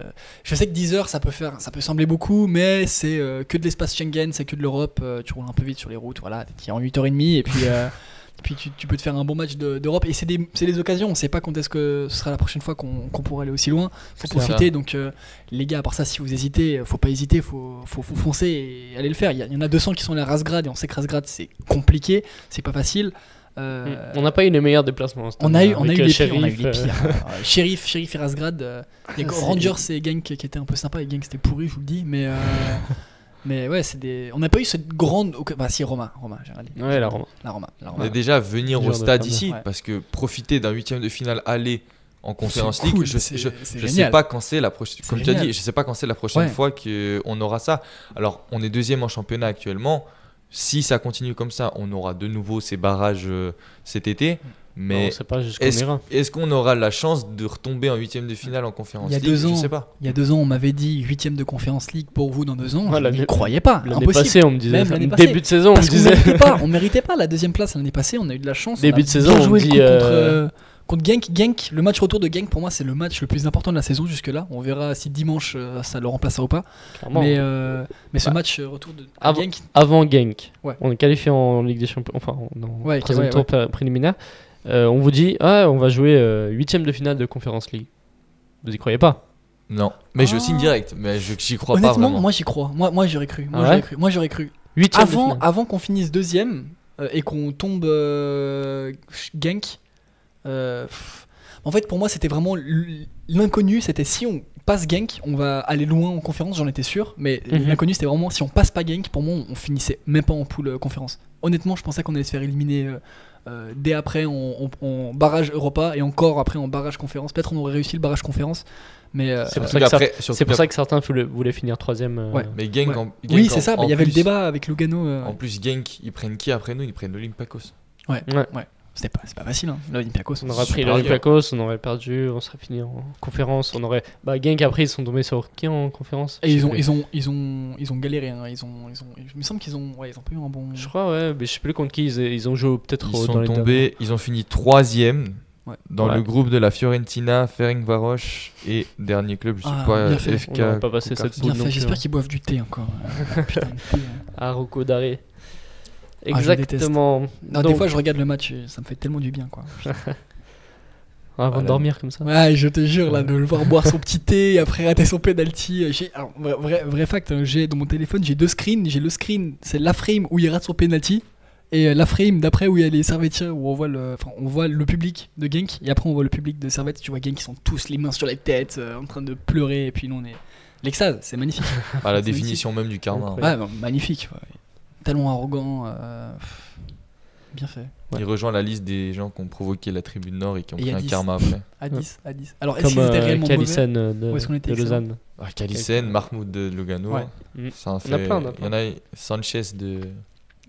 je sais que 10 heures ça peut sembler beaucoup, mais c'est que de l'espace Schengen, c'est que de l'Europe, tu roules un peu vite sur les routes, voilà, tu es en 8h30 et puis tu peux te faire un bon match d'Europe et c'est des occasions, on sait pas quand est-ce que ce sera la prochaine fois qu'on pourra aller aussi loin, faut profiter, donc les gars, à part ça, si vous hésitez, faut pas hésiter, faut foncer et aller le faire. Il y en a 200 qui sont allés à Razgrad et on sait que Razgrad c'est compliqué, c'est pas facile. On n'a pas eu les meilleurs déplacements. On a eu les pires. Sheriff et Razgrad. Rangers et Genk qui étaient un peu sympas. Et Genk c'était pourri, je vous le dis. Mais ouais, on n'a pas eu cette grande. Si, Roma, j'ai regardé. Ouais, la Roma. Mais déjà, venir au stade ici, parce que profiter d'un 8ème de finale aller en Conference League, je sais pas quand c'est la prochaine. Comme tu as dit, je sais pas quand c'est la prochaine fois qu'on aura ça. Alors, on est 2ème en championnat actuellement. Si ça continue comme ça, on aura de nouveau ces barrages cet été. Mais est-ce qu'on aura la chance de retomber en 8ème de finale en Conférence League? Je sais pas. Il y a 2 ans, on m'avait dit 8ème de Conférence League pour vous dans 2 ans. Je ne croyais pas. L'année passée, on me disait. Début de saison, on me disait. On méritait pas la 2ème place l'année passée. On a eu de la chance. Début de saison, on me dit. Contre Genk, le match retour de Genk pour moi c'est le match le plus important de la saison jusque-là. On verra si dimanche ça le remplacera ou pas. Mais ce match retour de Genk. Avant Genk, on est qualifié en Ligue des Champions, enfin en troisième tour préliminaire. On vous dit, on va jouer 8ème de finale de Conference League. Vous y croyez pas? Non, mais je signe direct, mais j'y crois pas vraiment. Moi j'y crois. Moi j'aurais cru. Moi j'aurais cru. Avant qu'on finisse 2ème et qu'on tombe Genk. En fait pour moi c'était vraiment l'inconnu, c'était si on passe Genk on va aller loin en conférence, j'en étais sûr, mais l'inconnu c'était vraiment si on passe pas Genk, pour moi on finissait même pas en poule conférence. Honnêtement je pensais qu'on allait se faire éliminer dès après en barrage Europa et encore après en barrage conférence, peut-être on aurait réussi le barrage conférence, mais c'est pour ça que certains voulaient finir 3ème. Mais Genk, oui c'est ça, il y avait le débat avec Lugano. En plus Genk ils prennent qui après nous? Ils prennent l'Olympiakos. Ouais. c'est pas facile. Hein. L'Olympiakos, On aurait pris l'Olympiakos, on aurait perdu, on serait fini en conférence. On aurait. Genk après ils sont tombés sur qui en conférence? Et ils ont galéré. Hein. Il me semble qu'ils ont pas eu un bon. Je crois ouais, mais je sais plus contre qui ils ont joué peut-être. Ils dans sont les tombés, ils ont fini 3e dans Ouais. le groupe de la Fiorentina, Ferencvaros et dernier club, je sais pas, bien fait. FK. On n'aurait pas passé cette Bien poule non fait. plus, J'espère hein. qu'ils boivent du thé encore. Putain, de thé, hein. À Rocco Daré. je Exactement. Non, Donc, des fois, je regarde le match et ça me fait tellement du bien, quoi. avant de dormir comme ça. Ouais, je te jure, là, de le voir boire son petit thé et après rater son penalty. Alors, vrai fact, hein, j'ai dans mon téléphone, j'ai 2 screens. J'ai le screen, c'est la frame où il rate son penalty. Et la frame d'après où il y a les Servetiens, où on voit le public de Genk. Et après, on voit le public de Servette. Tu vois Genk qui sont tous les mains sur la tête, en train de pleurer. Et puis nous, on est. L'extase, c'est magnifique. La C'est définition même du karma. Ouais, magnifique. Ouais. Tellement arrogant. Bien fait. Il rejoint la liste des gens qui ont provoqué la tribune Nord et qui ont Et il y pris a un 10. karma après. À 10. Alors, est-ce Comme qu'ils étaient réellement mauvais? Calissen Où est-ce qu'on était de Lausanne. Kalisen, Mahmoud de Lugano. Ouais. Ça en fait. On a plein. Il y en a Sanchez de.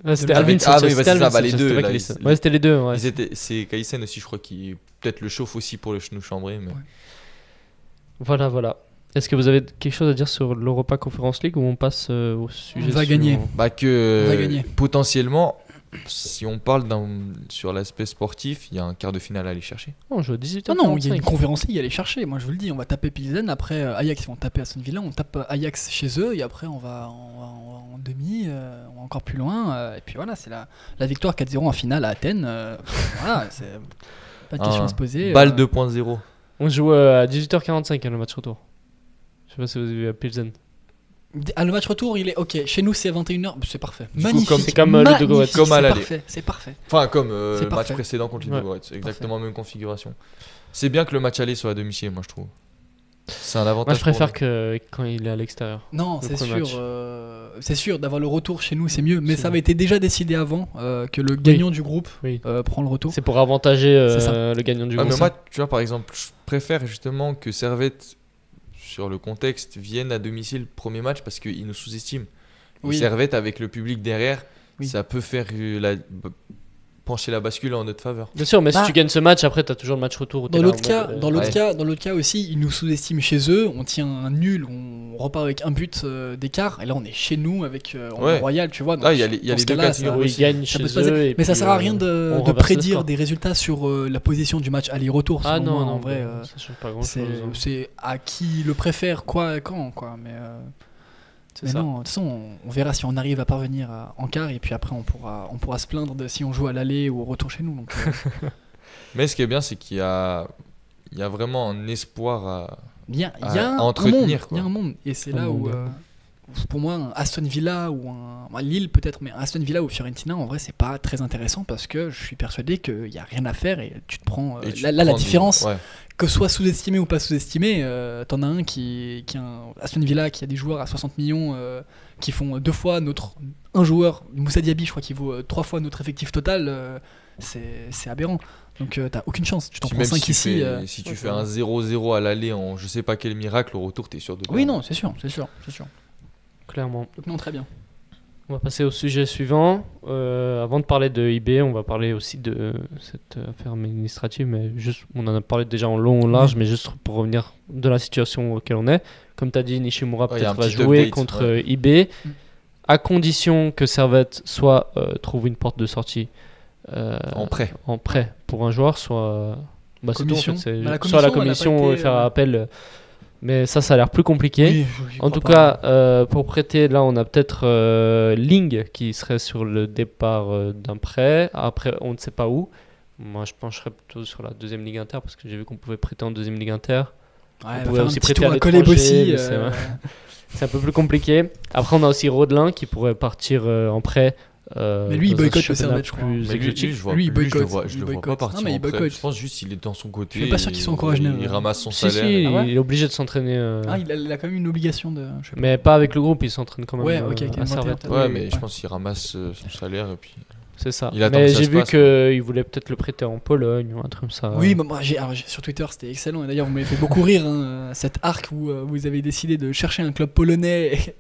Ouais, c'était Avec- Alvin ah Sanchez, oui, c'était c'est ça, Alvin les Sanchez, deux, c'était pas là, Calissen. ils- Ouais, c'était les deux. Ouais. C'est Kalisen aussi, je crois, qui peut-être le chauffe aussi pour le genou chambré. Mais... Voilà. Est-ce que vous avez quelque chose à dire sur l'Europa Conference League ou on passe au sujet va suivant? gagner. On va gagner. Potentiellement, si on parle sur l'aspect sportif, il y a un quart de finale à aller chercher. On joue à 18h45. Ah non, il y a une conférence League à aller chercher. Moi, je vous le dis, on va taper Pilsen. Après, Ajax, ils vont taper Aston Villa. On tape Ajax chez eux. Et après, on va en demi, on va encore plus loin. Et puis voilà, c'est la victoire 4-0 en finale à Athènes. Voilà, c'est pas de question à se poser. Balle 2.0. On joue à 18h45 le match retour. Je sais pas si vous avez vu à Pilsen. Ah, le match retour, il est ok. Chez nous, c'est à 21h. C'est parfait. Du coup, Magnifique. comme- c'est comme le Magnifique, Ludogorets. Comme à c'est l'aller. parfait. C'est parfait. Enfin, comme C'est le match parfait. précédent contre Ouais. Ludogorets. C'est exactement la même configuration. C'est bien que le match aller soit à domicile, moi je trouve. C'est un avantage. Moi, je préfère pour que quand il est à l'extérieur. Non, Le c'est premier sûr. match. C'est sûr d'avoir le retour chez nous, c'est mieux. Mais C'est ça bon. avait été déjà décidé avant que le gagnant du groupe Oui. prend le retour. C'est pour avantager C'est ça. le gagnant du nous. Ah, groupe. mais moi, tu vois, par exemple, je préfère justement que Servette, sur le contexte, vienne à domicile premier match parce qu'ils nous sous-estiment. Et Oui. Servette, avec le public derrière, Oui. ça peut faire pencher la bascule en notre faveur. Bien sûr, mais Bah, si tu gagnes ce match, après, t'as toujours le match retour. où t'es Dans là l'autre en mode, ouais. dans l'autre cas aussi, ils nous sous-estiment chez eux. On tient un nul, on repart avec un but d'écart. Et là, on est chez nous avec en Ouais. Royal, tu vois. Donc, Ah, il y a les dans ce deux cas-là, cas de ça- figure où ils aussi. gagnent ça chez peut se passer. eux. et Mais ça puis, sert à rien on de reverse le prédire score. des résultats sur la position du match aller-retour. Ah selon non, moi, non, en vrai. ça change pas grand C'est chose. c'est à qui le préfère, quoi, quand, quoi. Mais C'est mais ça. non, de toute façon, on verra si on arrive à parvenir en quart et puis après on pourra se plaindre de si on joue à l'aller ou au retour chez nous. Donc, Mais ce qui est bien, c'est qu'il y a vraiment un espoir à. il y a À un entretenir, monde, quoi. il y a un monde et c'est Un là où monde. pour moi un Aston Villa ou un Lille peut-être, mais un Aston Villa ou Fiorentina en vrai c'est pas très intéressant parce que je suis persuadé qu'il y a rien à faire et tu te prends et tu là te la prends différence. ouais. Que ce soit sous-estimé ou pas sous-estimé, t'en as un qui a un Aston Villa qui a des joueurs à 60 millions qui font 2 fois un joueur, Moussa Diaby je crois qu'il vaut 3 fois notre effectif total, c'est aberrant. Donc t'as aucune chance, tu t'en Si prends même 5 si tu ici. fais, si tu fais un 0-0 à l'aller en je sais pas quel miracle, au retour t'es sûr de Oui perdre. non, c'est sûr. Clairement. Donc non, très bien. On va passer au sujet suivant. Avant de parler de IB, on va parler aussi de cette affaire administrative, mais juste, on en a parlé déjà en long, en large, mais juste pour revenir de la situation auquel on est. Comme tu as dit, Nishimura Ouais, y a un peut-être va petit jouer update, contre ouais. IB, à condition que Servette soit trouve une porte de sortie En prêt. en prêt pour un joueur, soit bah, c'est tout, en Commission. fait, c'est Bah, la soit la commission, elle a commission pas été, faire appel, mais ça a l'air plus compliqué. Oui, j'y En crois tout pas. cas, pour prêter, là, on a peut-être Ling qui serait sur le départ d'un prêt. Après, on ne sait pas où. Moi, je pencherais plutôt sur la deuxième Ligue Inter parce que j'ai vu qu'on pouvait prêter en deuxième Ligue Inter. Ouais, on va pouvait faire aussi un petit prêter tour à à Collet l'étranger, Bossy. mais c'est un peu plus compliqué. Après, on a aussi Rodelin qui pourrait partir en prêt. Mais lui, il dans un boycotte le championnat Servette, je crois. plus Mais lui, exotique. je vois, Lui, il lui, je le boycotte. vois, je Il le vois pas boycotte. partir Non, mais il en prêt. boycotte. Je pense juste qu'il est dans son côté. Je suis pas sûr et qu'il soit encore à Genève. Il ramasse son Si, salaire. si, Ah ouais il est obligé de s'entraîner. Ah, il a quand même une obligation de. Je sais pas. Mais pas avec le groupe, il s'entraîne quand même Ouais, ok, à 21, Servette. peut-être. Ouais, Oui, mais oui, je ouais. pense qu'il ramasse son salaire et puis. C'est ça. Il attend Mais que ça j'ai se vu passe, qu'il voulait peut-être le prêter en Pologne ou un truc comme ça. Oui, bah, moi, sur Twitter c'était excellent. Et d'ailleurs, vous m'avez fait beaucoup rire. Cet arc où vous avez décidé de chercher un club polonais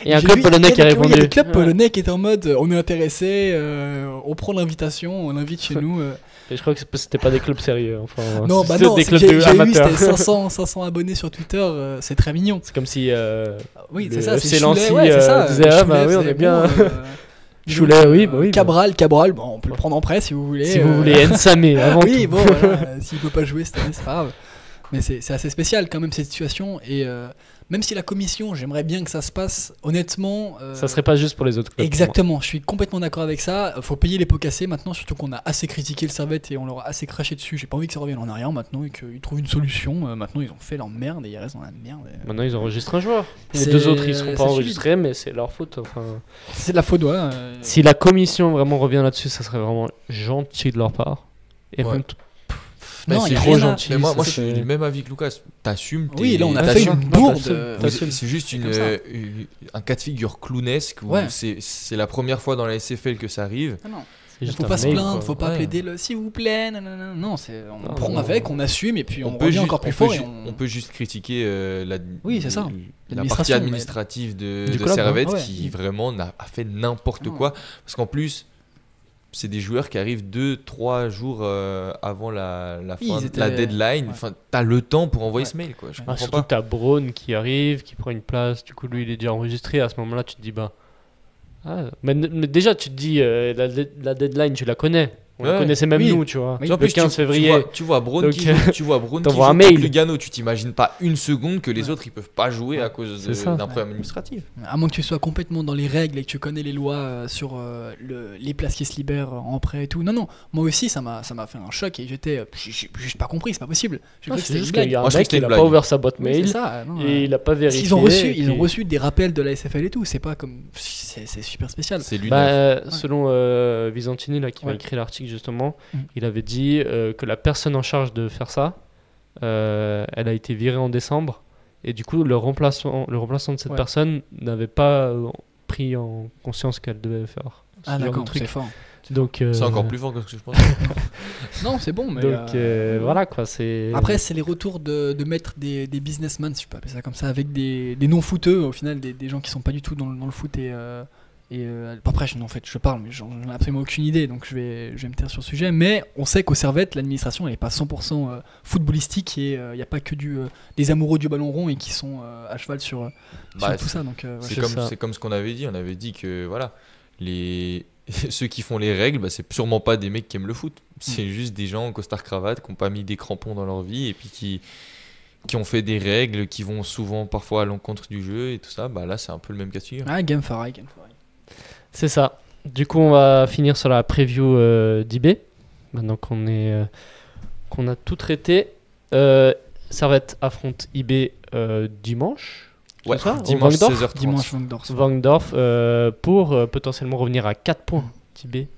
Il y a un club polonais qui a répondu. Il y a des clubs polonais qui étaient en mode on est intéressé, on prend l'invitation, on l'invite chez nous. Et je crois que c'était pas des clubs sérieux. Enfin, Non, c'était non, des clubs j'ai vu, amateurs. c'était 500 abonnés sur Twitter, c'est très mignon. C'est comme si Oui, le c'est ça, FC c'est Nancy Choulet, c'est ça. disait ah bah Choulet oui on faisait est bien. Choulet, oui, bah oui. Cabral, bon, on peut le prendre en prêt si vous voulez. Si vous voulez Nsamé avant oui, tout. bon, voilà, s'il peut pas jouer cette année, c'est pas grave. Mais c'est assez spécial quand même cette situation. Et même si la commission, j'aimerais bien que ça se passe, honnêtement. Ça serait pas juste pour les autres clubs. Exactement, je suis complètement d'accord avec ça. Faut payer les pots cassés maintenant, surtout qu'on a assez critiqué le Servette et on leur a assez craché dessus. J'ai pas envie que ça revienne en arrière maintenant et qu'ils trouvent une solution. Maintenant, ils ont fait leur merde et ils restent dans la merde. Maintenant, ils enregistrent un joueur. Les C'est- deux autres, ils seront pas c'est enregistrés, mais c'est leur faute. Enfin, C'est de la faute, ouais. si la commission vraiment revient là-dessus, ça serait vraiment gentil de leur part. Et Ouais. même Mais Non, c'est y a trop rien à- gentil. Mais moi, ça, je suis c'est- du même avis que Lucas. T'assumes. Oui, là, on a t'assumes. fait une Non, bourde. t'assumes. C'est juste C'est comme ça. un cas de figure clownesque où Ouais. c'est la première fois dans la SFL que ça arrive. Ah non. C'est juste Faut un pas se mail, plaindre, quoi. faut pas Ouais. plaider le s'il vous plaît, nanana. Non, on Non, prend non, avec, non. on assume et puis on peut revient juste- encore plus on fort. peut Et ju- on... on peut juste critiquer Oui, c'est ça. la partie L'administration, mais- administrative de Du club, Servette ouais. qui vraiment a fait n'importe Non. quoi. Parce qu'en plus, c'est des joueurs qui arrivent 2-3 jours avant la Oui, fin ils de étaient- la deadline. ouais. Enfin, t'as le temps pour envoyer Ouais. ce mail, quoi. Je Ah, comprends surtout pas. que t'as Braun qui arrive, qui prend une place, du coup lui il est déjà enregistré, à ce moment-là tu te dis bah... Ah, mais déjà tu te dis la deadline tu la connais, on la Ouais. connaissait même Oui. nous tu vois, Oui. le 15 février. Tu vois Braun Donc, qui joue, tu vois Braun qui t'envoies joue un contre mail. Lugano, tu t'imagines pas une seconde que les autres ils peuvent pas jouer à cause C'est ça. d'un problème administratif. À moins que tu sois complètement dans les règles et que tu connais les lois sur les places qui se libèrent en prêt et tout. Non, moi aussi ça m'a fait un choc et j'ai juste pas compris, c'est pas possible. J'ai Ah, cru que c'est c'était juste une blague. qu'il y a un Moi, je trouve mec que c'était qui une a pas blague. ouvert sa boîte Oui, mail c'est ça, non, et il a pas vérifié. Ils ont reçu, et ils ont puis- reçu des rappels de la SFL et tout. C'est pas comme, c'est super spécial. C'est lunaire. Selon Visantini là, qui m'a Ouais. écrit l'article justement, Mm. il avait dit que la personne en charge de faire ça, elle a été virée en décembre et du coup le remplaçant de cette Ouais. personne n'avait pas pris en conscience qu'elle devait faire ce Ah genre de d'accord, truc. c'est fort. Donc C'est encore plus fort que ce que je pense. Non, c'est bon, mais donc voilà quoi, c'est après, c'est les retours de mettre des businessmen, si je peux appeler ça comme ça, avec des non-footeux, au final, des gens qui sont pas du tout dans le foot. Après, en fait, je parle, mais j'en ai absolument aucune idée, donc je vais me taire sur le sujet. Mais on sait qu'au Servette, l'administration, elle est pas 100% footballistique et il n'y a pas que des amoureux du ballon rond et qui sont à cheval sur Bah, tout ça. Donc, C'est c'est comme, ça. c'est comme ce qu'on avait dit. On avait dit que voilà, ceux qui font les règles, bah, c'est sûrement pas des mecs qui aiment le foot. C'est juste des gens en costard-cravate qui n'ont pas mis des crampons dans leur vie et puis qui ont fait des règles qui vont souvent parfois à l'encontre du jeu et tout ça. Bah, là, c'est un peu le même cas de figure. Game for eye. C'est ça. Du coup, on va finir sur la preview d'IB. Maintenant qu'on a tout traité. Servette affronte IB dimanche. Ouais, c'est ça, au dimanche Vangdorf 16h30. Dimanche Vangdorf. Vangdorf pour potentiellement revenir à 4 points d'IB.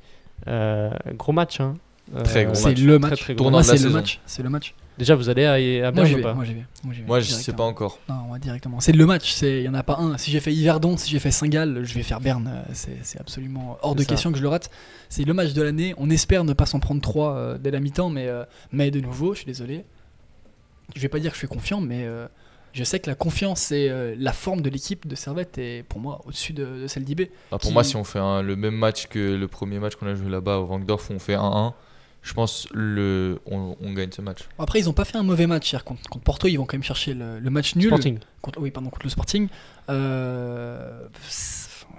Gros match. Hein. Très gros C'est match. le Très, match. très gros Pour Tournant moi, de la c'est le saison. match. C'est le match. Déjà, vous allez à Moi, Berne j'y ou vais. pas Moi, j'y vais. Moi, je sais directement. pas encore. Non, moi directement. C'est le match. Il y en a pas un. Si j'ai fait Yverdon, si j'ai fait Saint-Gall, je vais faire Berne. C'est absolument hors C'est de ça. question que je le rate. C'est le match de l'année. On espère ne pas s'en prendre 3 dès la mi-temps, mais de nouveau, je suis désolé. Je vais pas dire que je suis confiant, mais je sais que la confiance et la forme de l'équipe de Servette est pour moi au-dessus de celle d'IB. Bah, pour Qui- moi, si on fait le même match que le premier match qu'on a joué là-bas au Vangdorf, où on fait 1-1, je pense on gagne ce match. Après, ils ont pas fait un mauvais match hier contre Porto. Ils vont quand même chercher le match nul. Sporting. Contre le Sporting.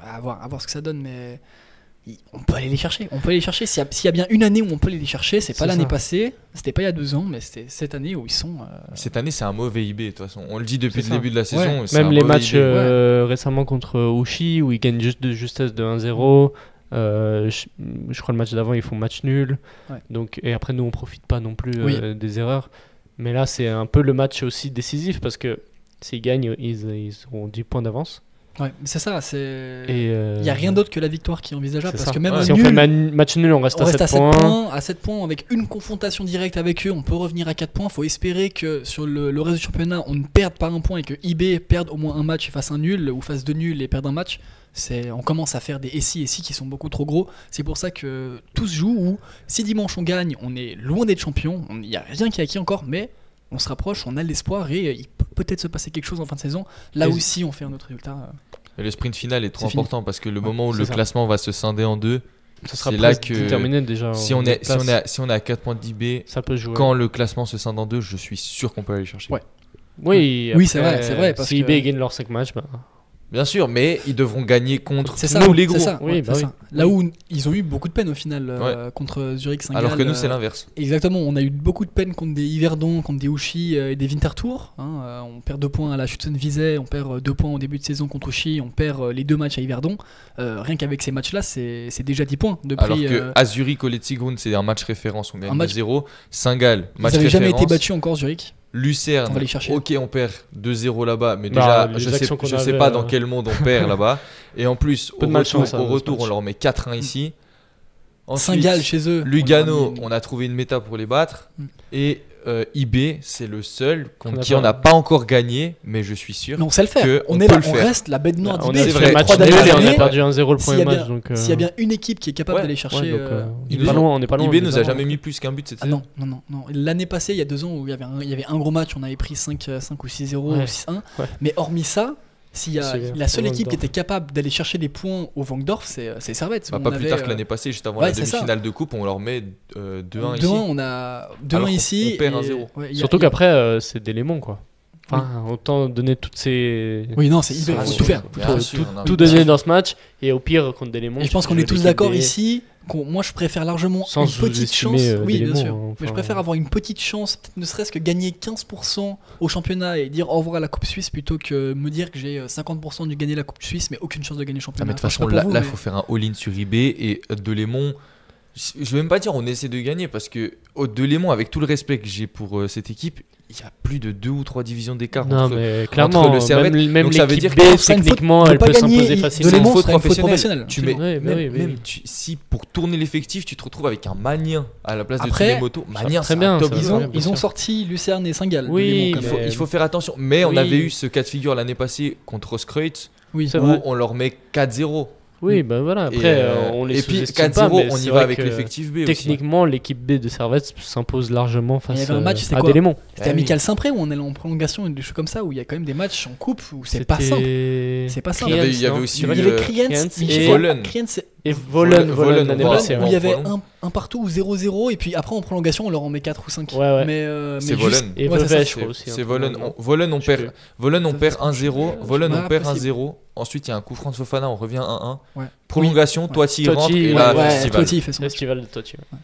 À voir ce que ça donne, mais on peut aller les chercher. S'il y a bien une année où on peut aller les chercher, c'est pas C'est l'année ça. passée, c'était pas il y a 2 ans, mais c'était cette année où ils sont. Cette année, c'est un mauvais IB de toute façon. On le dit depuis C'est le ça. début de la saison. Ouais. c'est Même un les mauvais matchs IB. récemment contre Ouchy où ils gagnent juste de justesse de 1-0. Je crois le match d'avant ils font match nul. Ouais. Donc, et après nous on profite pas non plus Oui. des erreurs. Mais là c'est un peu le match aussi décisif parce que s'ils gagnent ils auront 10 points d'avance. Ouais, mais c'est ça. Et Il n'y a rien d'autre que la victoire qui est envisageable c'est parce ça. que même Ouais. un Si on nul, fait match nul on reste à 7 points. À 7 points avec une confrontation directe avec eux, on peut revenir à 4 points. Faut espérer que sur le reste du championnat, on ne perde pas un point et que IB perde au moins un match et fasse un nul ou fasse 2 nuls et perde un match. On commence à faire des et si qui sont beaucoup trop gros. C'est pour ça que tout se joue où si dimanche on gagne, on est loin d'être champion. Il n'y a rien qui est acquis encore, mais on se rapproche, on a l'espoir et il peut peut-être se passer quelque chose en fin de saison. Là Et- aussi, on fait un autre résultat. Et le sprint final est trop C'est fini. important parce que le moment où c'est le ça. classement va se scinder en deux, Ça sera c'est là presque que déterminé déjà. si on est à 4 points d'IB, ça peut jouer. quand le classement se scinde en deux, je suis sûr qu'on peut aller chercher. Ouais. Oui, Oui, après, c'est vrai, parce si que- IB gagne leurs 5 matchs, Bien sûr, mais ils devront gagner contre C'est ça, tous les gros. c'est ça, Oui, ouais, bah c'est oui. ça. Là où ils ont eu beaucoup de peine au final contre Zurich, Saint-Gall. Alors que nous, c'est l'inverse. Exactement, on a eu beaucoup de peine contre des Yverdon, contre des Ouchy et des Winterthur. On perd 2 points à la Schützenwiese, on perd 2 points au début de saison contre Ouchy, on perd les 2 matchs à Yverdon. Rien qu'avec ces matchs-là, c'est déjà 10 points. Depuis, Alors que à Zurich, au Letzigrund, c'est un match référence, on gagne un match- 2-0. Saint-Gall, ils match n'avaient jamais référence. été battus encore, Zurich. Lucerne, On va les chercher. ok, on perd 2-0 là-bas, mais Bah, déjà, les je sais actions qu'on pas avait, dans quel monde on perd là-bas. Et en plus, Peu de malchance, hein, au dans ce retour, match. on leur met 4-1 ici. Ensuite, Saint-Gall chez eux. Lugano, on on a trouvé une méta pour les battre. Mm. Et IB, c'est le seul contre On a qui pas- on n'a pas encore gagné, mais je suis sûr. Mais on sait le faire. que On on est peut là, le on faire. reste la bête noire on d'IB. a c'est fait vrai. le match Trois nul dernières et on a années. perdu 1-0 le S'il premier y a match. bien- Donc, S'il y a bien une équipe qui est capable Ouais, d'aller chercher. donc, il on est nous pas a- loin, on est pas loin. IB nous a évidemment. jamais mis plus qu'un but cette Ah saison. non. L'année passée, il y a 2 ans, où il y avait un gros match, on avait pris 5 ou 6-0 Ouais. ou 6-1. Ouais. Mais hormis ça, s'il y a C'est la seule au équipe qui Wankdorf. était capable d'aller chercher des points au Wankdorf, c'est Servette. Bah, On pas plus avait, tard que l'année passée, juste avant ouais, la c'est ça. demi-finale de coupe, on leur met 2-1 ici. 2-1, on a 2-1 Alors qu'on- ici. on perd et- 1-0. ouais, il y a- Surtout il y a- qu'après, c'est des lémons, quoi. Enfin, autant donner toutes ces. Oui, non, c'est IB, il Ah, faut oui. tout faire. Faut Bien tout- sûr, non, tout bien donner sûr. dans ce match et au pire contre des lémons. Et je pense tu qu'on joues est tous l'équipe d'accord B. ici. Moi, je préfère largement Sans une petite sous-estimer, chance. Oui, des bien lémons, sûr. hein, Mais je enfin. préfère avoir une petite chance, peut-être ne serait-ce que gagner 15% au championnat et dire au revoir à la Coupe Suisse plutôt que me dire que j'ai 50% de gagner la Coupe Suisse mais aucune chance de gagner le Ah, championnat. mais de toute Enfin, je sais façon, pas là, pour vous, il mais- faut faire un all-in sur IB et Delémont. Je vais même pas dire on essaie de gagner parce que Delémont, avec tout le respect que j'ai pour cette équipe, il y a plus de 2 ou 3 divisions d'écart Non, entre. mais clairement, le Servette, même donc ça veut l'équipe dire B, que c'est une faute techniquement, de elle pas peut gagner, s'imposer de facilement. Lémon, C'est une faute serait une faute professionnelle. professionnelle. Tu mets, Ouais, bah oui, même oui. si pour tourner l'effectif, tu te retrouves avec un Magnien à la place Après, de Tsunemoto. Magnien, très c'est bien, un top ça, joueur. bien Ils ont sûr. sorti Lucerne et Saint-Gall. Oui, de Lémon, quand même. Il faut faire attention. Mais on Oui. avait eu ce cas de figure l'année passée contre Rosskreutz Oui. C'est où vrai. on leur met 4-0. Oui, bah voilà. Et, Après, on les et puis sous-estime 4-0, pas, mais on c'est y vrai va avec que l'effectif B aussi. Techniquement, l'équipe B de Servette s'impose largement face Il y avait un match, c'était à quoi des lémons. C'était Ah oui. Amical Saint-Pré où on est en prolongation et des choses comme ça où il y a quand même des matchs en coupe où c'est pas simple. C'est pas simple. Il y avait aussi Il y eu, avait Kriens, et Volen. Et Volen Volen, l'année on va- passée. où ouais. il y avait prolonge. un partout ou 0-0 et puis après en prolongation on leur en met 4 ou 5. Ouais, ouais. C'est mais Volen. juste- Et ouais, c'est ça. Vevey, je crois aussi. C'est hein. Volen. Volen, on perd. Volen, on Ça, perd c'est- 1-0. Volen, Ouais, on perd possible. 1-0. Ensuite, il y a un coup franc de Fofana, on revient 1-1. Ouais. Prolongation, Oui. Toiti Toiti, rentre et ouais, là, Ouais, festival. Toiti, il fait son match. Festival de Totti. Ouais.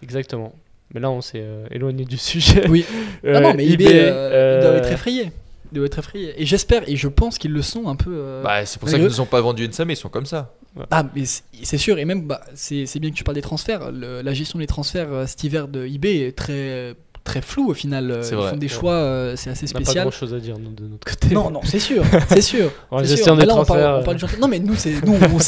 Exactement. Mais là, on s'est éloigné du sujet. Oui. Non, mais IB, IB, ils doivent être effrayés. Ils doivent être effrayés. Et j'espère, et je pense qu'ils le sont un peu. Bah, c'est pour Mais ça qu'ils eux- nous ont pas vendu Nsame, ils sont comme ça. Ah, mais c'est sûr, et même, bah, c'est bien que tu parles des transferts. La gestion des transferts cet hiver de IB est très, très floue au final. C'est Ils vrai. font des choix, c'est assez On n'a pas spécial. grand chose à dire nous, de notre côté. Non, non, c'est sûr, c'est sûr. En c'est gestion sûr. des Mais là, on transferts. parle du championnat. Non, mais nous, on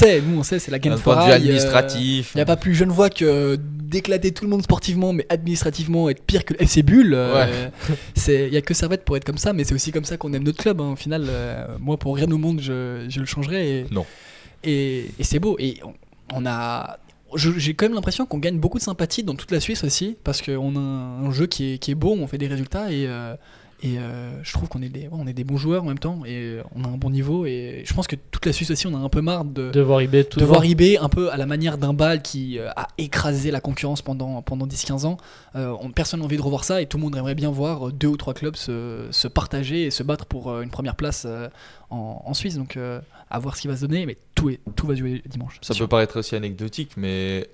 sait, c'est la D'un gagne point de vue forail. administratif. Il n'y a pas plus jeune voix que d'éclater tout le monde sportivement, mais administrativement être pire que le FC Bull. Il n'y a que Servette pour être comme ça, mais c'est aussi comme ça qu'on aime notre club. Hein. Au final, moi, pour rien au monde, je le changerais. Non. Et c'est beau. Et on a. J'ai quand même l'impression qu'on gagne beaucoup de sympathie dans toute la Suisse aussi, parce qu'on a un jeu qui est beau, on fait des résultats et je trouve qu'on est des bons joueurs en même temps et on a un bon niveau. Et je pense que toute la Suisse aussi, on a un peu marre De voir IB tout de devant. voir IB un peu à la manière d'un bal qui a écrasé la concurrence pendant 10-15 ans. Personne n'a envie de revoir ça et tout le monde aimerait bien voir 2 ou 3 clubs se partager et se battre pour une première place en Suisse. Donc à voir ce qui va se donner, mais tout va jouer dimanche. Ça c'est peut sûr. paraître aussi anecdotique, mais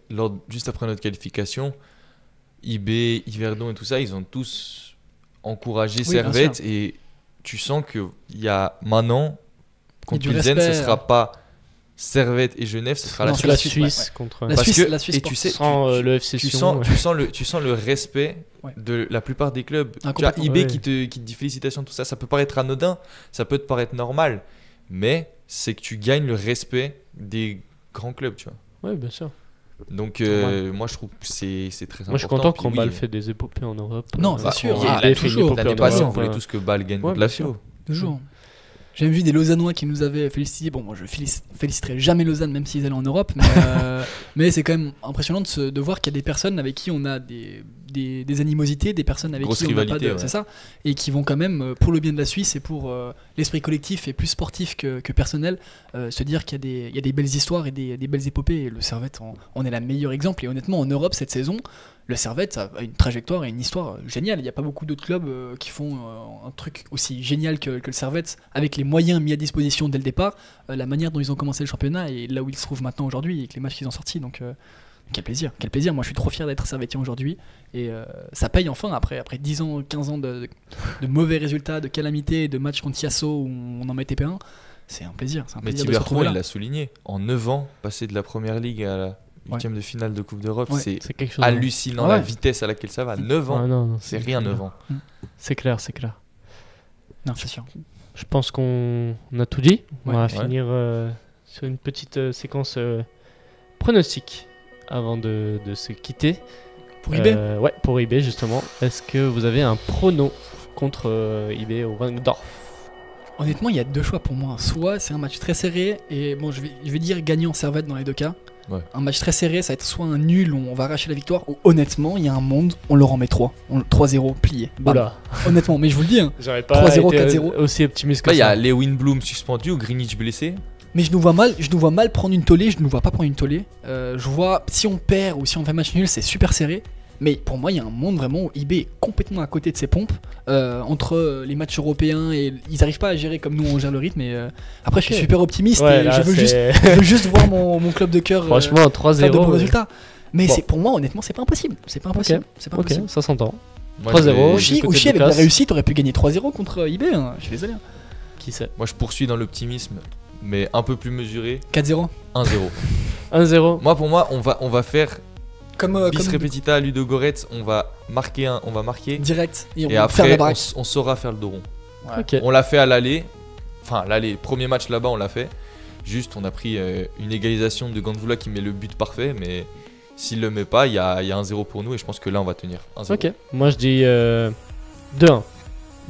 juste après notre qualification, IB, Yverdon et tout ça, ils ont tous encouragé Oui, bien Servette et tu sens qu'il y a maintenant, contre du Pilsen, respect. ce sera pas Servette et Genève, ce sera Non, la c'est Suisse. la Suisse, Suisse, contre. La Parce Suisse, que- la Suisse et tu sais, sans tu- le FC tu Sion. sens le respect Ouais. de la plupart des clubs. Ah, Tu vois, complètement. IB Ouais. qui te dit félicitations, tout ça, ça peut paraître anodin, ça peut te paraître normal, mais c'est que tu gagnes le respect des grands clubs, tu vois. Oui, bien sûr. Donc moi je trouve que c'est très important. Moi, je suis content Puis quand oui, Bâle fait des épopées en Europe. Non, c'est sûr. quand Ah, IB là, fait une toujours. épopée l'année en passée, on Europe, voulait tous que Bâle gagne Ouais, contre la bien sûr. Philo. Toujours. J'ai même vu des Lausannois qui nous avaient félicité. Bon, moi je féliciterai jamais Lausanne, même s'ils allaient en Europe, mais c'est quand même impressionnant de voir qu'il y a des personnes avec qui on a des des animosités, des personnes avec Grosse qui on n'a pas rivalité, de... ouais. C'est ça. Et qui vont quand même, pour le bien de la Suisse et pour l'esprit collectif et plus sportif que personnel, se dire qu'il y a des belles histoires et des belles épopées. Et le Servette en est la meilleure exemple. Et honnêtement, en Europe, cette saison, le Servette a une trajectoire et une histoire géniale. Il n'y a pas beaucoup d'autres clubs qui font un truc aussi génial que le Servette, avec les moyens mis à disposition dès le départ, la manière dont ils ont commencé le championnat et là où ils se trouvent maintenant aujourd'hui, avec les matchs qu'ils ont sortis. Donc quel plaisir. Moi je suis trop fier d'être servettien aujourd'hui. Et ça paye enfin, après 10 ans, 15 ans de mauvais résultats, de calamités, de matchs contre Yasso où on en mettait P1. C'est un plaisir. Mais de se Thibaut retrouver il là. l'a souligné. En 9 ans, passer de la première ligue à la 8ème de finale de Coupe d'Europe, Ouais. c'est C'est quelque chose. hallucinant Ouais. la vitesse à laquelle ça va. 9 ans, Ah, non, c'est rien 9 ans. C'est clair. Non, c'est sûr. Je pense qu'on a tout dit. On Ouais. va Ouais. finir sur une petite séquence pronostic avant de se quitter. Pour eBay Ouais, pour eBay justement. Est-ce que vous avez un prono contre eBay au Wangdorf? Honnêtement, il y a deux choix pour moi. Soit c'est un match très serré, et bon, je vais dire gagnant Servette dans les deux cas. Ouais. Un match très serré, ça va être soit un nul où on va arracher la victoire, ou honnêtement, il y a un monde, on leur en met 3. 3-0, plié. Bam. Oula, Honnêtement, mais je vous le dis. Hein. j'aurais pas 3-0, été 4-0. aussi optimiste que Là, il y ça. a Lewin Bloom suspendu ou Greenwich blessé. Mais je nous vois mal prendre une tollée, je ne nous vois pas prendre une tollée. Je vois, si on perd ou si on fait match nul, c'est super serré. Mais pour moi, il y a un monde vraiment où eBay est complètement à côté de ses pompes. Entre les matchs européens et ils n'arrivent pas à gérer comme nous on gère le rythme. Et, après, je suis Ok. super optimiste Ouais, et là, je veux juste voir mon club de cœur Franchement, faire de 3-0. bons résultats. Mais Bon. pour moi, honnêtement, c'est pas impossible. C'est pas impossible. C'est pas Ok, impossible. ça s'entend. Moi, 3-0. je vais- du Ouchi, côté de avec la Lucas. réussite, aurait pu gagner 3-0 contre eBay. Hein. Je suis désolé. Qui sait? Moi, je poursuis dans l'optimisme, mais un peu plus mesuré. 4-0. 1-0. 1-0. Pour moi, on va faire Comme bis repetita, Ludo Goretz. On va marquer. direct. Et on Et va faire la après, on, baraque. on saura faire le dos rond. Ok. On l'a fait à l'aller. Enfin, l'aller, premier match là-bas, on l'a fait. Juste, on a pris une égalisation de Gandvoula qui met le but parfait. Mais s'il le met pas, il y a 1-0 pour nous. Et je pense que là, on va tenir 1-0. Ok. Moi, je dis 2-1.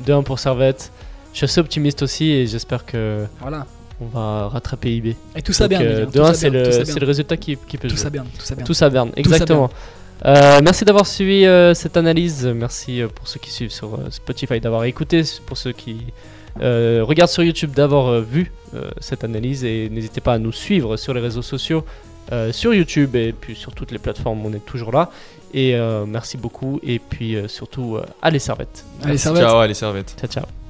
2-1 pour Servette. Je suis assez optimiste aussi et j'espère que Voilà. on va rattraper eBay. Et tout ça Donc, bien. Emilien, tout 2-1, ça c'est bien, tout ça le bien. résultat qui peut Tout jouer. ça bien. Tout ça bien. Tout ça Berne, Tout ça exactement. Merci d'avoir suivi cette analyse. Merci pour ceux qui suivent sur Spotify d'avoir écouté, pour ceux qui regardent sur YouTube d'avoir vu cette analyse. Et n'hésitez pas à nous suivre sur les réseaux sociaux, sur YouTube et puis sur toutes les plateformes. On est toujours là. Et merci beaucoup. Et puis surtout, allez Servette. Allez, Servette. Ciao, allez, Servette. Ciao, ciao.